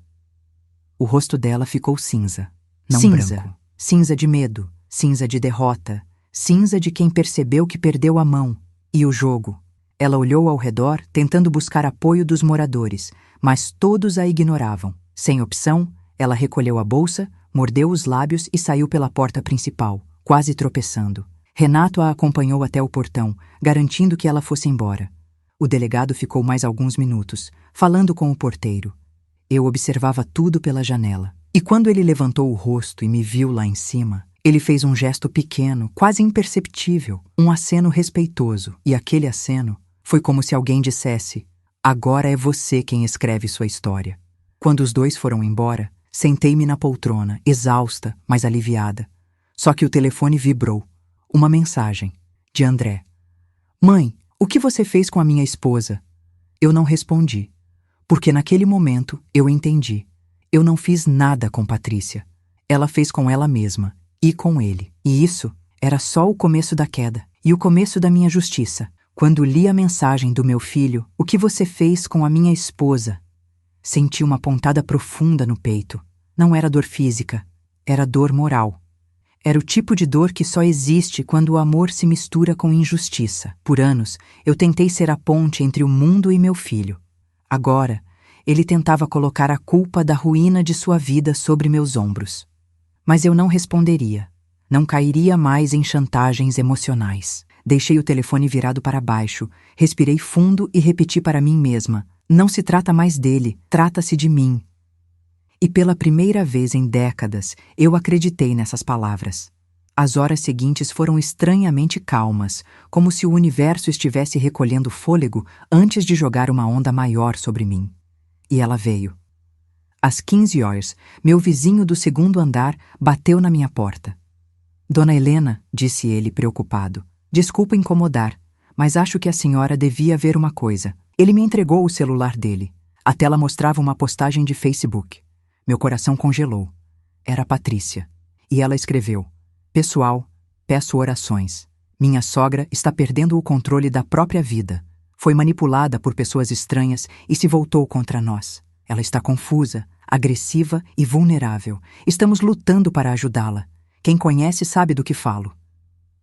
O rosto dela ficou cinza, não branco. Cinza de medo, cinza de derrota, cinza de quem percebeu que perdeu a mão. E o jogo? Ela olhou ao redor, tentando buscar apoio dos moradores, mas todos a ignoravam. Sem opção, ela recolheu a bolsa, mordeu os lábios e saiu pela porta principal, quase tropeçando. Renato a acompanhou até o portão, garantindo que ela fosse embora. O delegado ficou mais alguns minutos, falando com o porteiro. Eu observava tudo pela janela. E quando ele levantou o rosto e me viu lá em cima, ele fez um gesto pequeno, quase imperceptível, um aceno respeitoso. E aquele aceno foi como se alguém dissesse: agora é você quem escreve sua história. Quando os dois foram embora, sentei-me na poltrona, exausta, mas aliviada. Só que o telefone vibrou. Uma mensagem, de André. Mãe, o que você fez com a minha esposa? Eu não respondi, porque naquele momento eu entendi. Eu não fiz nada com Patrícia. Ela fez com ela mesma, e com ele. E isso era só o começo da queda, e o começo da minha justiça. Quando li a mensagem do meu filho, o que você fez com a minha esposa? Senti uma pontada profunda no peito. Não era dor física, era dor moral. Era o tipo de dor que só existe quando o amor se mistura com injustiça. Por anos, eu tentei ser a ponte entre o mundo e meu filho. Agora, ele tentava colocar a culpa da ruína de sua vida sobre meus ombros. Mas eu não responderia. Não cairia mais em chantagens emocionais. Deixei o telefone virado para baixo, respirei fundo e repeti para mim mesma: não se trata mais dele, trata-se de mim. E pela primeira vez em décadas, eu acreditei nessas palavras. As horas seguintes foram estranhamente calmas, como se o universo estivesse recolhendo fôlego antes de jogar uma onda maior sobre mim. E ela veio. Às 15 horas, meu vizinho do segundo andar bateu na minha porta. Dona Helena, disse ele preocupado, desculpa incomodar, mas acho que a senhora devia ver uma coisa. Ele me entregou o celular dele. A tela mostrava uma postagem de Facebook. Meu coração congelou. Era a Patrícia. E ela escreveu: Pessoal, peço orações. Minha sogra está perdendo o controle da própria vida. Foi manipulada por pessoas estranhas e se voltou contra nós. Ela está confusa, agressiva e vulnerável. Estamos lutando para ajudá-la. Quem conhece sabe do que falo.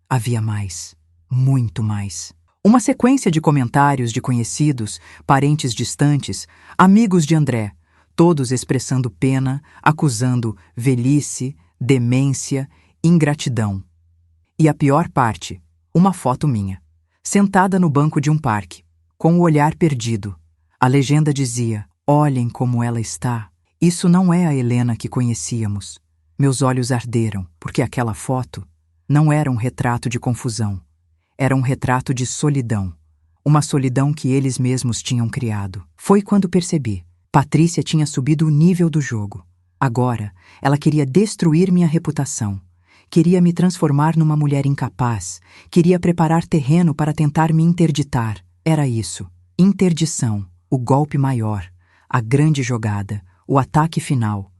Havia mais. Muito mais. Uma sequência de comentários de conhecidos, parentes distantes, amigos de André, todos expressando pena, acusando velhice, demência, ingratidão. E a pior parte, uma foto minha, sentada no banco de um parque, com o olhar perdido. A legenda dizia: "Olhem como ela está." Isso não é a Helena que conhecíamos. Meus olhos arderam, porque aquela foto não era um retrato de confusão. Era um retrato de solidão. Uma solidão que eles mesmos tinham criado. Foi quando percebi. Patrícia tinha subido o nível do jogo. Agora, ela queria destruir minha reputação. Queria me transformar numa mulher incapaz. Queria preparar terreno para tentar me interditar. Era isso. Interdição. O golpe maior. A grande jogada. O ataque final.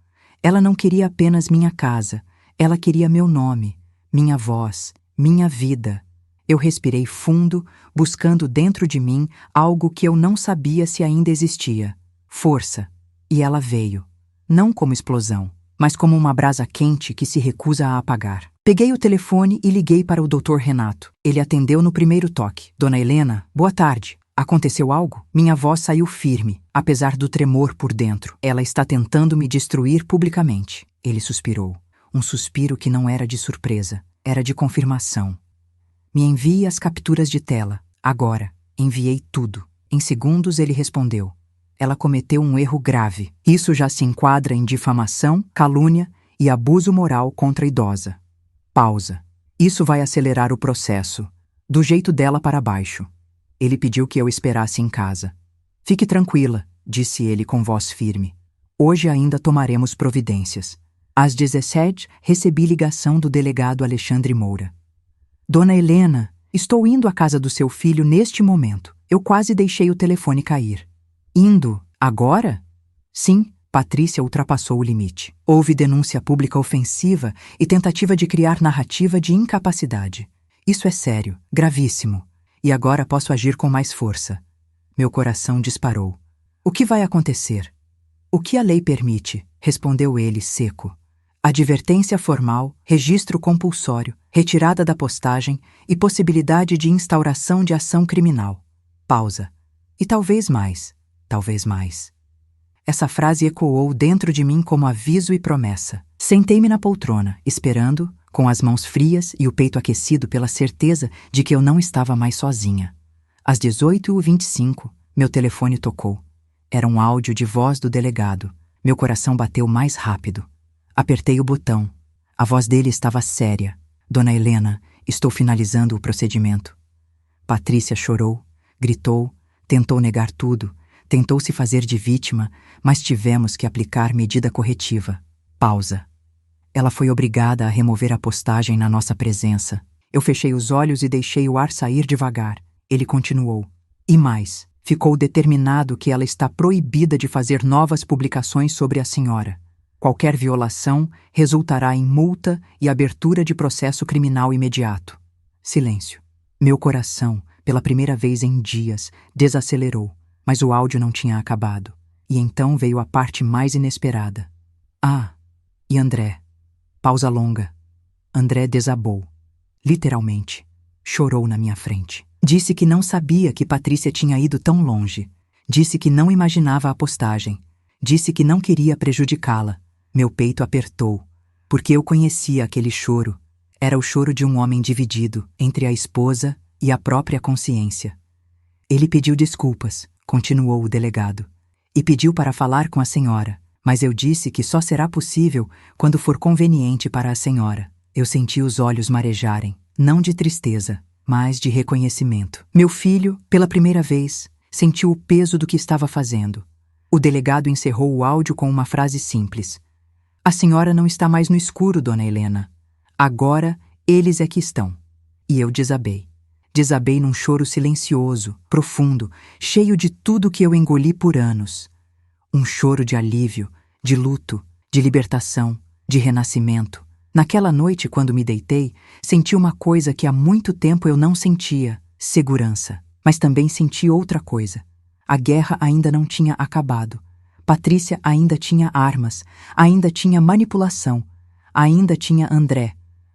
Ela não queria apenas minha casa. Ela queria meu nome, minha voz, minha vida. Eu respirei fundo, buscando dentro de mim algo que eu não sabia se ainda existia. Força. E ela veio. Não como explosão, mas como uma brasa quente que se recusa a apagar. Peguei o telefone e liguei para o Dr. Renato. Ele atendeu no primeiro toque. Dona Helena, boa tarde. Aconteceu algo? Minha voz saiu firme, apesar do tremor por dentro. Ela está tentando me destruir publicamente. Ele suspirou. Um suspiro que não era de surpresa, era de confirmação. Me envie as capturas de tela. Agora. Enviei tudo. Em segundos ele respondeu. Ela cometeu um erro grave. Isso já se enquadra em difamação, calúnia e abuso moral contra a idosa. Pausa. Isso vai acelerar o processo. Do jeito dela para baixo. Ele pediu que eu esperasse em casa. Fique tranquila, disse ele com voz firme. Hoje ainda tomaremos providências. Às 17, recebi ligação do delegado Alexandre Moura. Dona Helena, estou indo à casa do seu filho neste momento. Eu quase deixei o telefone cair. Indo? Agora? Sim, Patrícia ultrapassou o limite. Houve denúncia pública ofensiva e tentativa de criar narrativa de incapacidade. Isso é sério, gravíssimo. E agora posso agir com mais força. Meu coração disparou. O que vai acontecer? O que a lei permite? Respondeu ele, seco. Advertência formal, registro compulsório, retirada da postagem e possibilidade de instauração de ação criminal. Pausa. E talvez mais. Talvez mais. Essa frase ecoou dentro de mim como aviso e promessa. Sentei-me na poltrona, esperando, com as mãos frias e o peito aquecido pela certeza de que eu não estava mais sozinha. Às 18h25, meu telefone tocou. Era um áudio de voz do delegado. Meu coração bateu mais rápido. Apertei o botão. A voz dele estava séria. Dona Helena, estou finalizando o procedimento. Patrícia chorou, gritou, tentou negar tudo, tentou se fazer de vítima, mas tivemos que aplicar medida corretiva. Pausa. Ela foi obrigada a remover a postagem na nossa presença. Eu fechei os olhos e deixei o ar sair devagar. Ele continuou. E mais, ficou determinado que ela está proibida de fazer novas publicações sobre a senhora. Qualquer violação resultará em multa e abertura de processo criminal imediato. Silêncio. Meu coração, pela primeira vez em dias, desacelerou, mas o áudio não tinha acabado. E então veio a parte mais inesperada. Ah, e André? Pausa longa. André desabou. Literalmente. Chorou na minha frente. Disse que não sabia que Patrícia tinha ido tão longe. Disse que não imaginava a postagem. Disse que não queria prejudicá-la. Meu peito apertou, porque eu conhecia aquele choro. Era o choro de um homem dividido entre a esposa e a própria consciência. Ele pediu desculpas, continuou o delegado, e pediu para falar com a senhora. Mas eu disse que só será possível quando for conveniente para a senhora. Eu senti os olhos marejarem, não de tristeza, mas de reconhecimento. Meu filho, pela primeira vez, sentiu o peso do que estava fazendo. O delegado encerrou o áudio com uma frase simples. A senhora não está mais no escuro, dona Helena. Agora, eles é que estão. E eu desabei. Desabei num choro silencioso, profundo, cheio de tudo que eu engoli por anos. Um choro de alívio, de luto, de libertação, de renascimento. Naquela noite, quando me deitei, senti uma coisa que há muito tempo eu não sentia, segurança. Mas também senti outra coisa. A guerra ainda não tinha acabado. Patrícia ainda tinha armas, ainda tinha manipulação, ainda tinha André,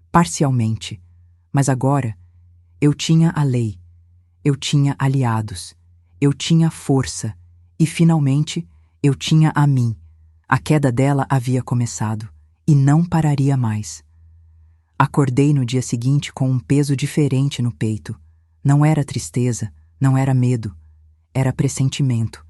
parcialmente. Mas agora, eu tinha a lei, eu tinha aliados, eu tinha força e, finalmente, eu tinha a mim. A queda dela havia começado. e não pararia mais. Acordei no dia seguinte com um peso diferente no peito. Não era tristeza, não era medo, era pressentimento.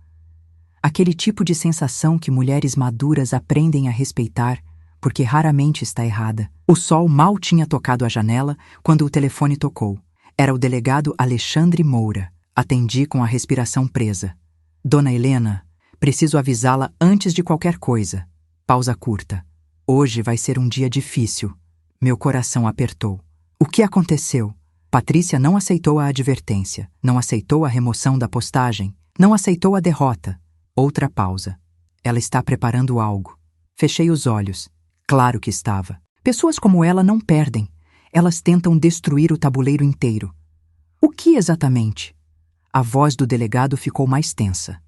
Aquele tipo de sensação que mulheres maduras aprendem a respeitar, porque raramente está errada. O sol mal tinha tocado a janela quando o telefone tocou. Era o delegado Alexandre Moura. Atendi com a respiração presa. Dona Helena, preciso avisá-la antes de qualquer coisa. Pausa curta. Hoje vai ser um dia difícil. Meu coração apertou. O que aconteceu? Patrícia não aceitou a advertência, não aceitou a remoção da postagem, não aceitou a derrota. Outra pausa. Ela está preparando algo. Fechei os olhos. Claro que estava. Pessoas como ela não perdem. Elas tentam destruir o tabuleiro inteiro. O que exatamente? A voz do delegado ficou mais tensa.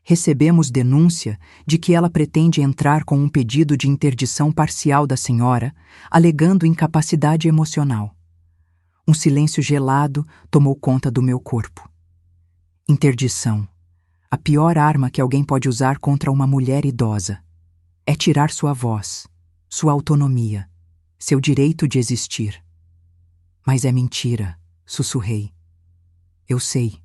Recebemos denúncia de que ela pretende entrar com um pedido de interdição parcial da senhora, alegando incapacidade emocional. Um silêncio gelado tomou conta do meu corpo. Interdição. A pior arma que alguém pode usar contra uma mulher idosa. É tirar sua voz, sua autonomia, seu direito de existir. Mas é mentira, sussurrei. Eu sei.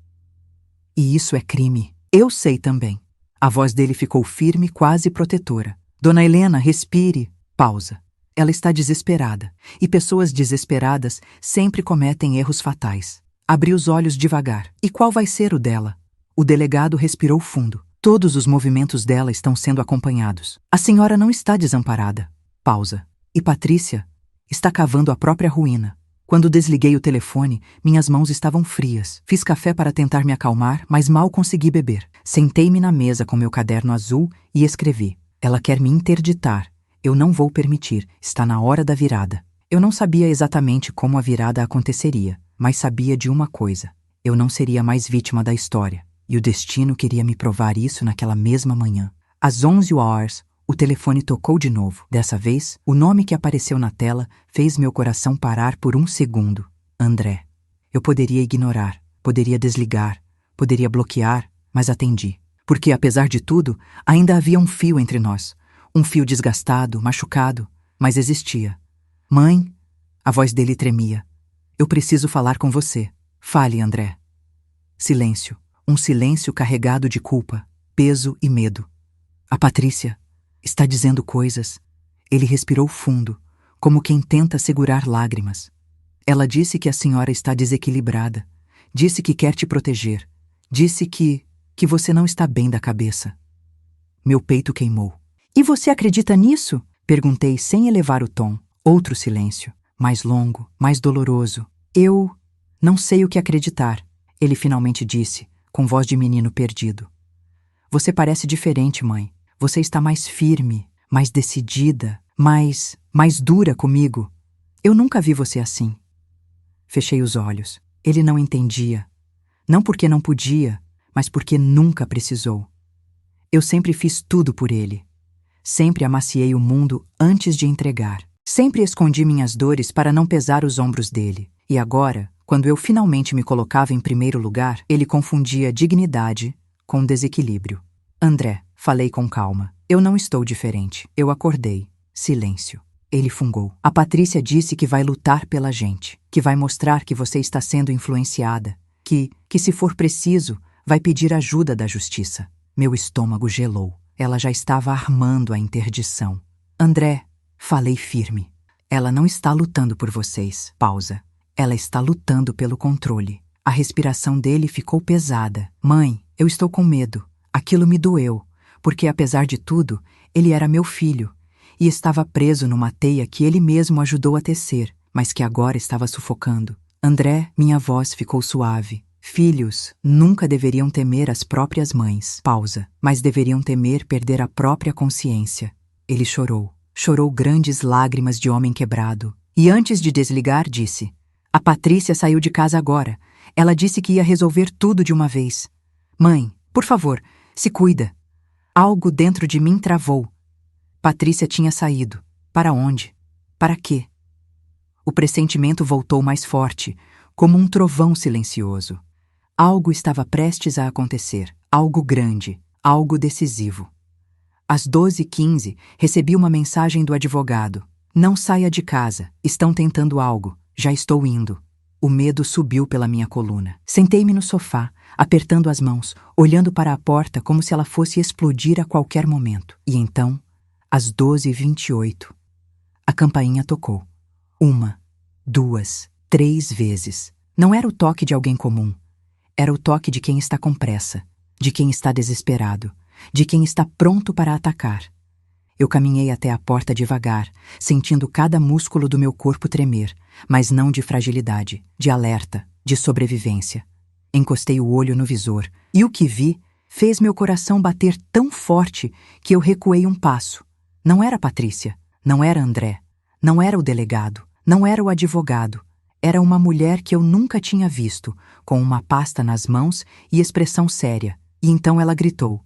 E isso é crime. Eu sei também. A voz dele ficou firme, quase protetora. Dona Helena, respire. Pausa. Ela está desesperada. E pessoas desesperadas sempre cometem erros fatais. Abri os olhos devagar. E qual vai ser o dela? O delegado respirou fundo. Todos os movimentos dela estão sendo acompanhados. A senhora não está desamparada. Pausa. E Patrícia está cavando a própria ruína. Quando desliguei o telefone, minhas mãos estavam frias. Fiz café para tentar me acalmar, mas mal consegui beber. Sentei-me na mesa com meu caderno azul e escrevi. Ela quer me interditar. Eu não vou permitir. Está na hora da virada. Eu não sabia exatamente como a virada aconteceria, mas sabia de uma coisa. Eu não seria mais vítima da história. E o destino queria me provar isso naquela mesma manhã. Às 11h, o telefone tocou de novo. Dessa vez, o nome que apareceu na tela fez meu coração parar por um segundo. André. Eu poderia ignorar, poderia desligar, poderia bloquear, mas atendi. Porque, apesar de tudo, ainda havia um fio entre nós. Um fio desgastado, machucado, mas existia. Mãe, a voz dele tremia. Eu preciso falar com você. Fale, André. Silêncio. Um silêncio carregado de culpa, peso e medo. A Patrícia está dizendo coisas. Ele respirou fundo, como quem tenta segurar lágrimas. Ela disse que a senhora está desequilibrada. Disse que quer te proteger. Disse que você não está bem da cabeça. Meu peito queimou. E você acredita nisso? Perguntei sem elevar o tom. Outro silêncio, mais longo, mais doloroso. Eu não sei o que acreditar, ele finalmente disse, com voz de menino perdido. Você parece diferente, mãe. Você está mais firme, mais decidida, mais dura comigo. Eu nunca vi você assim. Fechei os olhos. Ele não entendia. Não porque não podia, mas porque nunca precisou. Eu sempre fiz tudo por ele. Sempre amaciei o mundo antes de entregar. Sempre escondi minhas dores para não pesar os ombros dele. E agora, quando eu finalmente me colocava em primeiro lugar, ele confundia dignidade com desequilíbrio. André, falei com calma. Eu não estou diferente. Eu acordei. Silêncio. Ele fungou. A Patrícia disse que vai lutar pela gente, que vai mostrar que você está sendo influenciada, que se for preciso, vai pedir ajuda da justiça. Meu estômago gelou. Ela já estava armando a interdição. André, falei firme. Ela não está lutando por vocês. Pausa. Ela está lutando pelo controle. A respiração dele ficou pesada. Mãe, eu estou com medo. Aquilo me doeu, porque apesar de tudo, ele era meu filho e estava preso numa teia que ele mesmo ajudou a tecer, mas que agora estava sufocando. André, minha voz ficou suave. Filhos nunca deveriam temer as próprias mães. Pausa. Mas deveriam temer perder a própria consciência. Ele chorou. Chorou grandes lágrimas de homem quebrado. E antes de desligar, disse: A Patrícia saiu de casa agora. Ela disse que ia resolver tudo de uma vez. Mãe, por favor, se cuida. Algo dentro de mim travou. Patrícia tinha saído. Para onde? Para quê? O pressentimento voltou mais forte, como um trovão silencioso. Algo estava prestes a acontecer. Algo grande. Algo decisivo. Às 12h15, recebi uma mensagem do advogado. Não saia de casa, estão tentando algo, já estou indo. O medo subiu pela minha coluna. Sentei-me no sofá, apertando as mãos, olhando para a porta como se ela fosse explodir a qualquer momento. E então, às 12h28, a campainha tocou. 1, 2, 3 vezes. Não era o toque de alguém comum. Era o toque de quem está com pressa, de quem está desesperado, de quem está pronto para atacar. Eu caminhei até a porta devagar, sentindo cada músculo do meu corpo tremer, mas não de fragilidade, de alerta, de sobrevivência. Encostei o olho no visor, e o que vi fez meu coração bater tão forte que eu recuei um passo. Não era Patrícia, não era André, não era o delegado, não era o advogado. Era uma mulher que eu nunca tinha visto, com uma pasta nas mãos e expressão séria. E então ela gritou: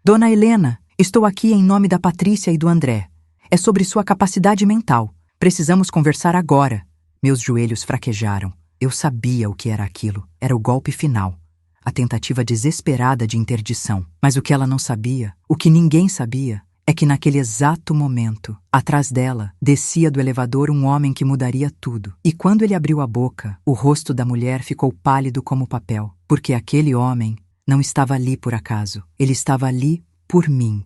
Dona Helena, estou aqui em nome da Patrícia e do André. É sobre sua capacidade mental. Precisamos conversar agora. Meus joelhos fraquejaram. Eu sabia o que era aquilo. Era o golpe final. A tentativa desesperada de interdição. Mas o que ela não sabia, o que ninguém sabia, é que naquele exato momento, atrás dela, descia do elevador um homem que mudaria tudo. E quando ele abriu a boca, o rosto da mulher ficou pálido como papel, porque aquele homem não estava ali por acaso. Ele estava ali por mim.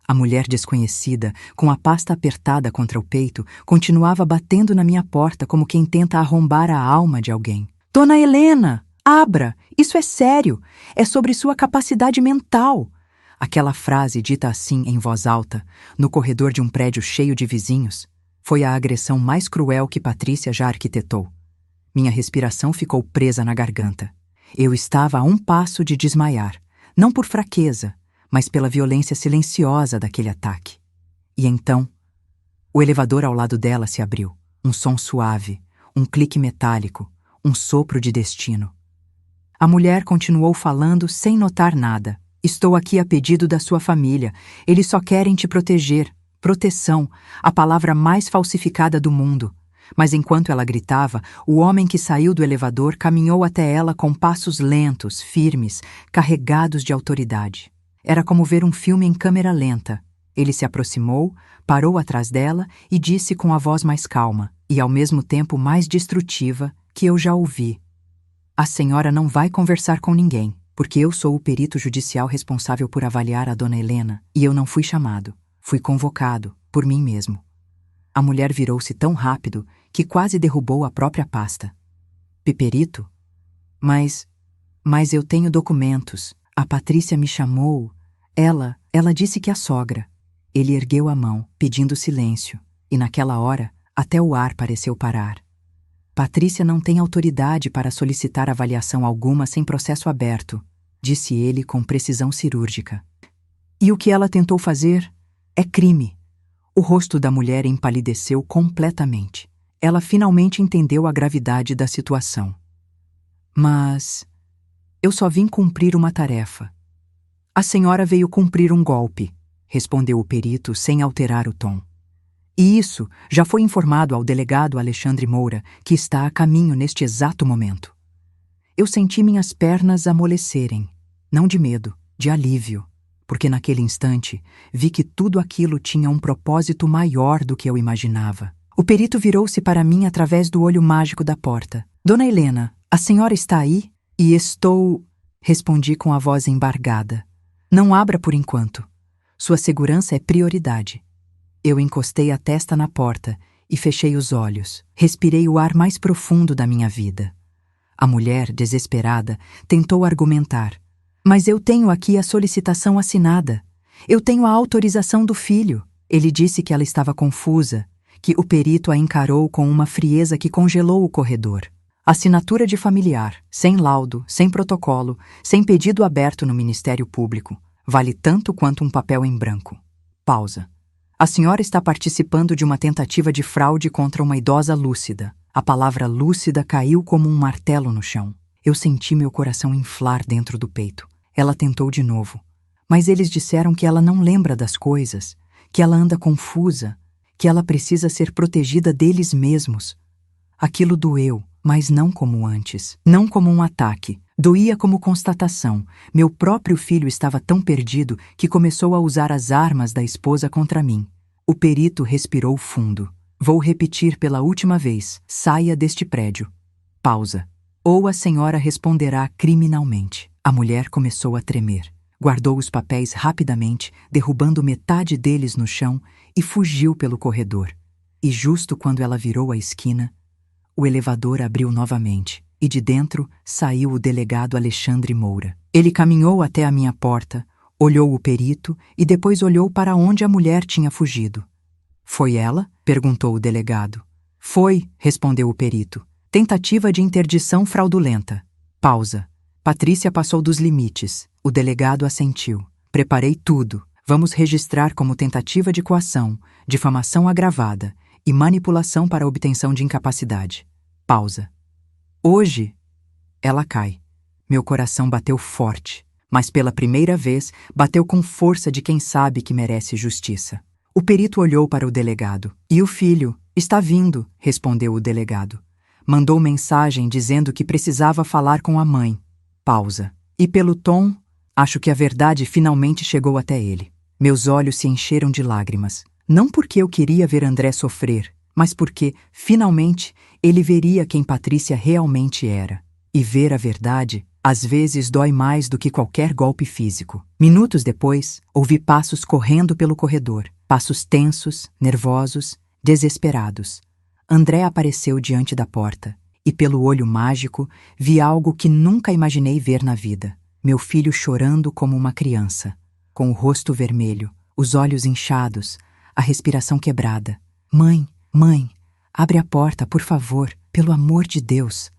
A mulher desconhecida, com a pasta apertada contra o peito, continuava batendo na minha porta como quem tenta arrombar a alma de alguém. Dona Helena, abra! Isso é sério! É sobre sua capacidade mental! Aquela frase dita assim em voz alta, no corredor de um prédio cheio de vizinhos, foi a agressão mais cruel que Patrícia já arquitetou. Minha respiração ficou presa na garganta. Eu estava a um passo de desmaiar, não por fraqueza, mas pela violência silenciosa daquele ataque. E então, o elevador ao lado dela se abriu. Um som suave, um clique metálico, um sopro de destino. A mulher continuou falando sem notar nada. Estou aqui a pedido da sua família. Eles só querem te proteger. Proteção, a palavra mais falsificada do mundo. Mas enquanto ela gritava, o homem que saiu do elevador caminhou até ela com passos lentos, firmes, carregados de autoridade. Era como ver um filme em câmera lenta. Ele se aproximou, parou atrás dela e disse com a voz mais calma, e ao mesmo tempo mais destrutiva, que eu já ouvi: A senhora não vai conversar com ninguém, porque eu sou o perito judicial responsável por avaliar a dona Helena, e eu não fui chamado, fui convocado, por mim mesmo. A mulher virou-se tão rápido que quase derrubou a própria pasta. Perito? Mas eu tenho documentos. A Patrícia me chamou. Ela disse que a sogra. Ele ergueu a mão, pedindo silêncio, e naquela hora, até o ar pareceu parar. Patrícia não tem autoridade para solicitar avaliação alguma sem processo aberto, disse ele com precisão cirúrgica. E o que ela tentou fazer é crime. O rosto da mulher empalideceu completamente. Ela finalmente entendeu a gravidade da situação. Mas eu só vim cumprir uma tarefa. A senhora veio cumprir um golpe, respondeu o perito sem alterar o tom. E isso já foi informado ao delegado Alexandre Moura, que está a caminho neste exato momento. Eu senti minhas pernas amolecerem, não de medo, de alívio, porque naquele instante vi que tudo aquilo tinha um propósito maior do que eu imaginava. O perito virou-se para mim através do olho mágico da porta. Dona Helena, a senhora está aí? E estou... Respondi com a voz embargada. Não abra por enquanto. Sua segurança é prioridade. Eu encostei a testa na porta e fechei os olhos. Respirei o ar mais profundo da minha vida. A mulher, desesperada, tentou argumentar. Mas eu tenho aqui a solicitação assinada. Eu tenho a autorização do filho. Ele disse que ela estava confusa, que o perito a encarou com uma frieza que congelou o corredor. Assinatura de familiar, sem laudo, sem protocolo, sem pedido aberto no Ministério Público. Vale tanto quanto um papel em branco. Pausa. A senhora está participando de uma tentativa de fraude contra uma idosa lúcida. A palavra lúcida caiu como um martelo no chão. Eu senti meu coração inflar dentro do peito. Ela tentou de novo. Mas eles disseram que ela não lembra das coisas, que ela anda confusa, que ela precisa ser protegida deles mesmos. Aquilo doeu, mas não como antes. Não como um ataque, Doía como constatação. Meu próprio filho estava tão perdido que começou a usar as armas da esposa contra mim. O perito respirou fundo. Vou repetir pela última vez. Saia deste prédio. Pausa. Ou a senhora responderá criminalmente. A mulher começou a tremer. Guardou os papéis rapidamente, derrubando metade deles no chão, e fugiu pelo corredor. E justo quando ela virou a esquina, o elevador abriu novamente, e de dentro saiu o delegado Alexandre Moura. Ele caminhou até a minha porta, olhou o perito e depois olhou para onde a mulher tinha fugido. Foi ela? Perguntou o delegado. Foi, respondeu o perito. Tentativa de interdição fraudulenta. Pausa. Patrícia passou dos limites. O delegado assentiu. Preparei tudo. Vamos registrar como tentativa de coação, difamação agravada e manipulação para obtenção de incapacidade. Pausa. Hoje, ela cai. Meu coração bateu forte, mas pela primeira vez bateu com força de quem sabe que merece justiça. O perito olhou para o delegado. E o filho? Está vindo, respondeu o delegado. Mandou mensagem dizendo que precisava falar com a mãe. Pausa. E pelo tom, acho que a verdade finalmente chegou até ele. Meus olhos se encheram de lágrimas. Não porque eu queria ver André sofrer, mas porque, finalmente, ele veria quem Patrícia realmente era. E ver a verdade, às vezes, dói mais do que qualquer golpe físico. Minutos depois, ouvi passos correndo pelo corredor. Passos tensos, nervosos, desesperados. André apareceu diante da porta, e pelo olho mágico, vi algo que nunca imaginei ver na vida. Meu filho chorando como uma criança, com o rosto vermelho, os olhos inchados, a respiração quebrada. Mãe, mãe, abre a porta, por favor, pelo amor de Deus.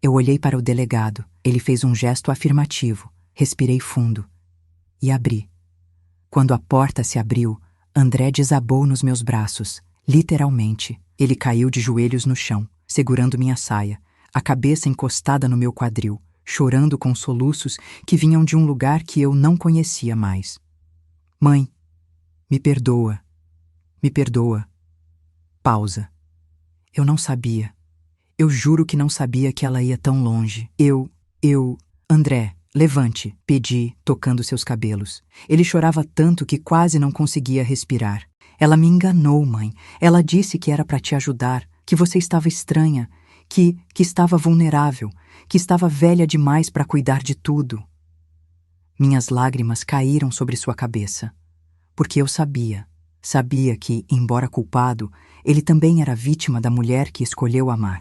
Eu olhei para o delegado. Ele fez um gesto afirmativo. Respirei fundo e abri. Quando a porta se abriu, André desabou nos meus braços. Literalmente, ele caiu de joelhos no chão, segurando minha saia, a cabeça encostada no meu quadril, chorando com soluços que vinham de um lugar que eu não conhecia mais. Mãe, me perdoa. Me perdoa. Pausa. Eu não sabia. Eu juro que não sabia que ela ia tão longe. André, levante, pedi, tocando seus cabelos. Ele chorava tanto que quase não conseguia respirar. Ela me enganou, mãe. Ela disse que era para te ajudar, que você estava estranha, que estava vulnerável, que estava velha demais para cuidar de tudo. Minhas lágrimas caíram sobre sua cabeça, porque eu sabia que, embora culpado, ele também era vítima da mulher que escolheu amar.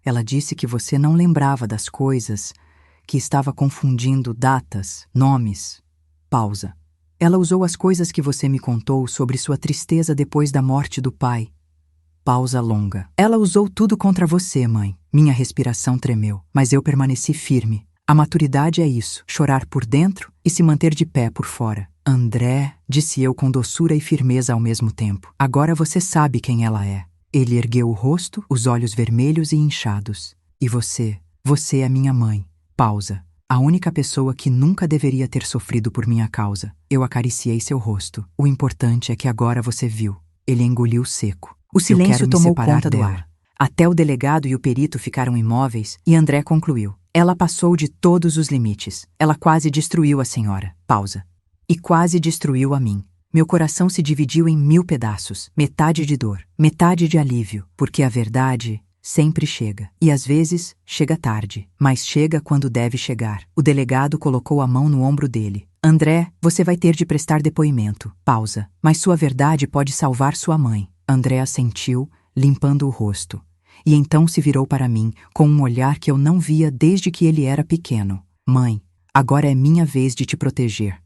Ela disse que você não lembrava das coisas, que estava confundindo datas, nomes. Pausa. Ela usou as coisas que você me contou sobre sua tristeza depois da morte do pai. Pausa longa. Ela usou tudo contra você, mãe. Minha respiração tremeu, mas eu permaneci firme. A maturidade é isso, chorar por dentro e se manter de pé por fora. André, disse eu com doçura e firmeza ao mesmo tempo. Agora você sabe quem ela é. Ele ergueu o rosto, os olhos vermelhos e inchados. E você é minha mãe. Pausa. A única pessoa que nunca deveria ter sofrido por minha causa. Eu acariciei seu rosto. O importante é que agora você viu. Ele engoliu seco. O silêncio tomou conta do ar. Até o delegado e o perito ficaram imóveis e André concluiu. Ela passou de todos os limites. Ela quase destruiu a senhora. Pausa. E quase destruiu a mim. Meu coração se dividiu em 1000 pedaços. Metade de dor, metade de alívio. Porque a verdade sempre chega. E às vezes chega tarde. Mas chega quando deve chegar. O delegado colocou a mão no ombro dele. André, você vai ter de prestar depoimento. Pausa. Mas sua verdade pode salvar sua mãe. André assentiu, limpando o rosto. E então se virou para mim, com um olhar que eu não via desde que ele era pequeno. Mãe, agora é minha vez de te proteger.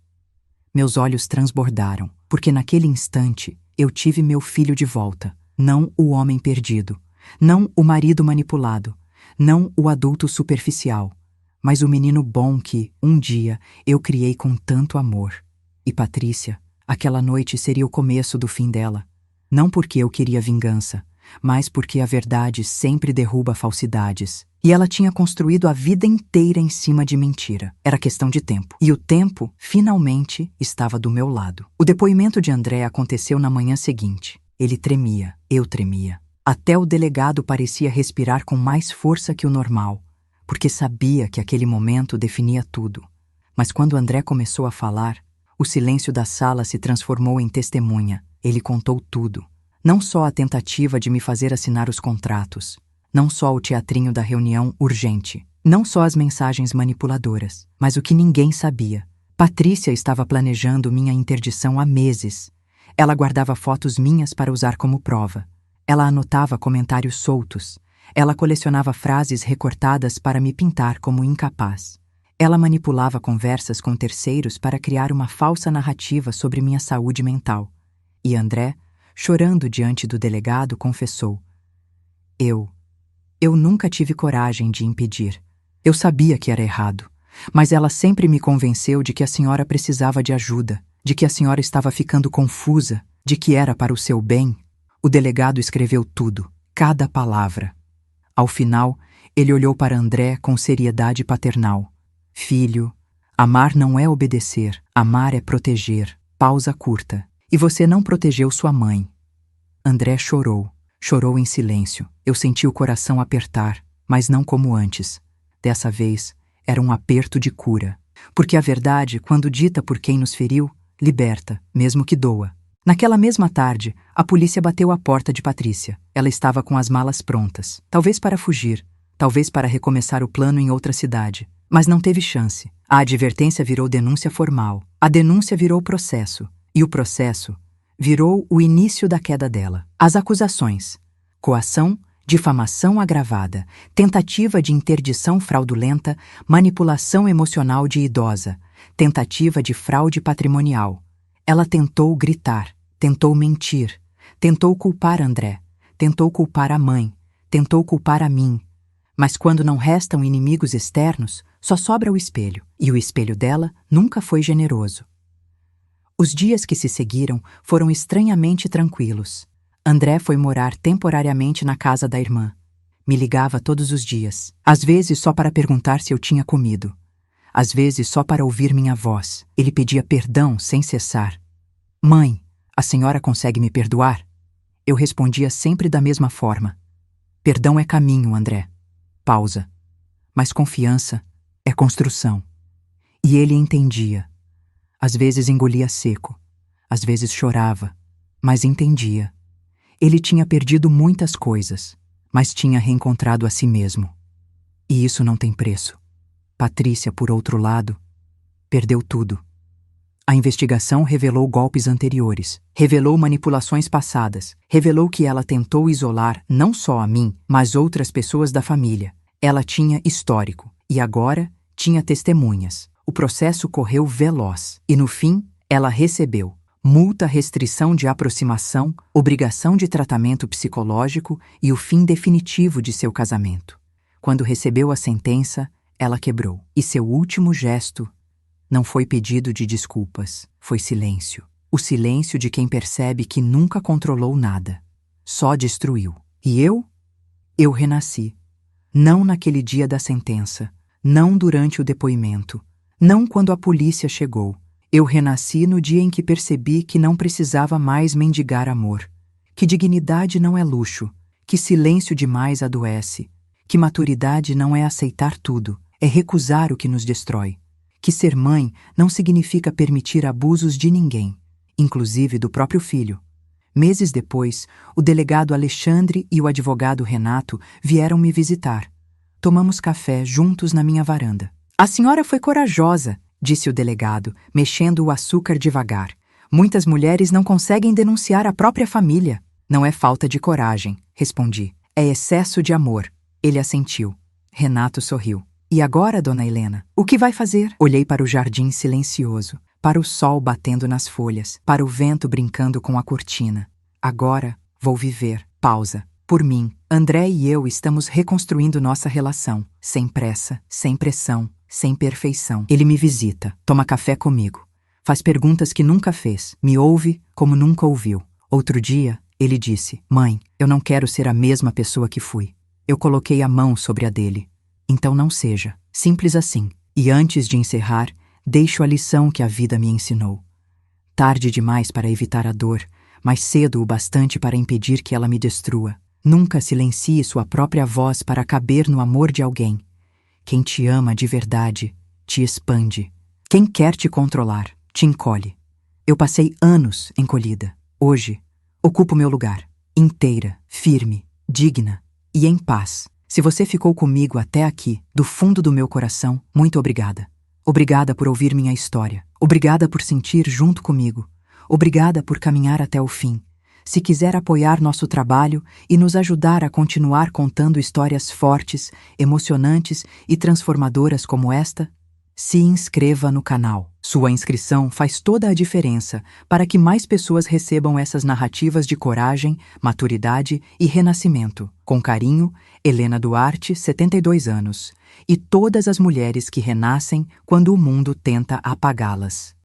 Meus olhos transbordaram, porque naquele instante eu tive meu filho de volta. Não o homem perdido, não o marido manipulado, não o adulto superficial, mas o menino bom que, um dia, eu criei com tanto amor. E Patrícia, aquela noite seria o começo do fim dela. Não porque eu queria vingança, mas porque a verdade sempre derruba falsidades. E ela tinha construído a vida inteira em cima de mentira. Era questão de tempo. E o tempo, finalmente, estava do meu lado. O depoimento de André aconteceu na manhã seguinte. Ele tremia, eu tremia. Até o delegado parecia respirar com mais força que o normal, porque sabia que aquele momento definia tudo. Mas quando André começou a falar, o silêncio da sala se transformou em testemunha. Ele contou tudo. Não só a tentativa de me fazer assinar os contratos, não só o teatrinho da reunião urgente, não só as mensagens manipuladoras, mas o que ninguém sabia. Patrícia estava planejando minha interdição há meses. Ela guardava fotos minhas para usar como prova. Ela anotava comentários soltos. Ela colecionava frases recortadas para me pintar como incapaz. Ela manipulava conversas com terceiros para criar uma falsa narrativa sobre minha saúde mental. E André, chorando diante do delegado, confessou: Eu nunca tive coragem de impedir. Eu sabia que era errado, mas ela sempre me convenceu de que a senhora precisava de ajuda, de que a senhora estava ficando confusa, de que era para o seu bem. O delegado escreveu tudo, cada palavra. Ao final, ele olhou para André com seriedade paternal. Filho, amar não é obedecer, amar é proteger. Pausa curta. E você não protegeu sua mãe. André chorou. Chorou em silêncio. Eu senti o coração apertar, mas não como antes. Dessa vez, era um aperto de cura. Porque a verdade, quando dita por quem nos feriu, liberta, mesmo que doa. Naquela mesma tarde, a polícia bateu à porta de Patrícia. Ela estava com as malas prontas. Talvez para fugir, talvez para recomeçar o plano em outra cidade. Mas não teve chance. A advertência virou denúncia formal. A denúncia virou processo. E o processo virou o início da queda dela. As acusações: coação, difamação agravada, tentativa de interdição fraudulenta, manipulação emocional de idosa, tentativa de fraude patrimonial. Ela tentou gritar, tentou mentir, tentou culpar André, tentou culpar a mãe, tentou culpar a mim. Mas quando não restam inimigos externos, só sobra o espelho, e o espelho dela nunca foi generoso. Os dias que se seguiram foram estranhamente tranquilos. André foi morar temporariamente na casa da irmã. Me ligava todos os dias, às vezes só para perguntar se eu tinha comido, às vezes só para ouvir minha voz. Ele pedia perdão sem cessar. Mãe, a senhora consegue me perdoar? Eu respondia sempre da mesma forma. Perdão é caminho, André. Pausa. Mas confiança é construção. E ele entendia. Às vezes engolia seco, às vezes chorava, mas entendia. Ele tinha perdido muitas coisas, mas tinha reencontrado a si mesmo. E isso não tem preço. Patrícia, por outro lado, perdeu tudo. A investigação revelou golpes anteriores, revelou manipulações passadas, revelou que ela tentou isolar não só a mim, mas outras pessoas da família. Ela tinha histórico, e agora tinha testemunhas. O processo correu veloz, e no fim, ela recebeu multa, restrição de aproximação, obrigação de tratamento psicológico e o fim definitivo de seu casamento. Quando recebeu a sentença, ela quebrou, e seu último gesto não foi pedido de desculpas, foi silêncio. O silêncio de quem percebe que nunca controlou nada, só destruiu. E eu renasci. Não naquele dia da sentença, não durante o depoimento, não quando a polícia chegou. Eu renasci no dia em que percebi que não precisava mais mendigar amor, que dignidade não é luxo, que silêncio demais adoece, que maturidade não é aceitar tudo, é recusar o que nos destrói, que ser mãe não significa permitir abusos de ninguém, inclusive do próprio filho. Meses depois, o delegado Alexandre e o advogado Renato vieram me visitar. Tomamos café juntos na minha varanda. A senhora foi corajosa, disse o delegado, mexendo o açúcar devagar. Muitas mulheres não conseguem denunciar a própria família. Não é falta de coragem, respondi. É excesso de amor. Ele assentiu. Renato sorriu. E agora, dona Helena, o que vai fazer? Olhei para o jardim silencioso, para o sol batendo nas folhas, para o vento brincando com a cortina. Agora, vou viver. Pausa. Por mim, André e eu estamos reconstruindo nossa relação, sem pressa, sem pressão, sem perfeição. Ele me visita, toma café comigo, faz perguntas que nunca fez, me ouve como nunca ouviu. Outro dia, ele disse: Mãe, eu não quero ser a mesma pessoa que fui. Eu coloquei a mão sobre a dele. Então não seja. Simples assim. E antes de encerrar, deixo a lição que a vida me ensinou. Tarde demais para evitar a dor, mas cedo o bastante para impedir que ela me destrua. Nunca silencie sua própria voz para caber no amor de alguém. Quem te ama de verdade te expande. Quem quer te controlar te encolhe. Eu passei anos encolhida. Hoje, ocupo meu lugar, inteira, firme, digna e em paz. Se você ficou comigo até aqui, do fundo do meu coração, muito obrigada. Obrigada por ouvir minha história. Obrigada por sentir junto comigo. Obrigada por caminhar até o fim. Se quiser apoiar nosso trabalho e nos ajudar a continuar contando histórias fortes, emocionantes e transformadoras como esta, se inscreva no canal. Sua inscrição faz toda a diferença para que mais pessoas recebam essas narrativas de coragem, maturidade e renascimento. Com carinho, Helena Duarte, 72 anos, e todas as mulheres que renascem quando o mundo tenta apagá-las.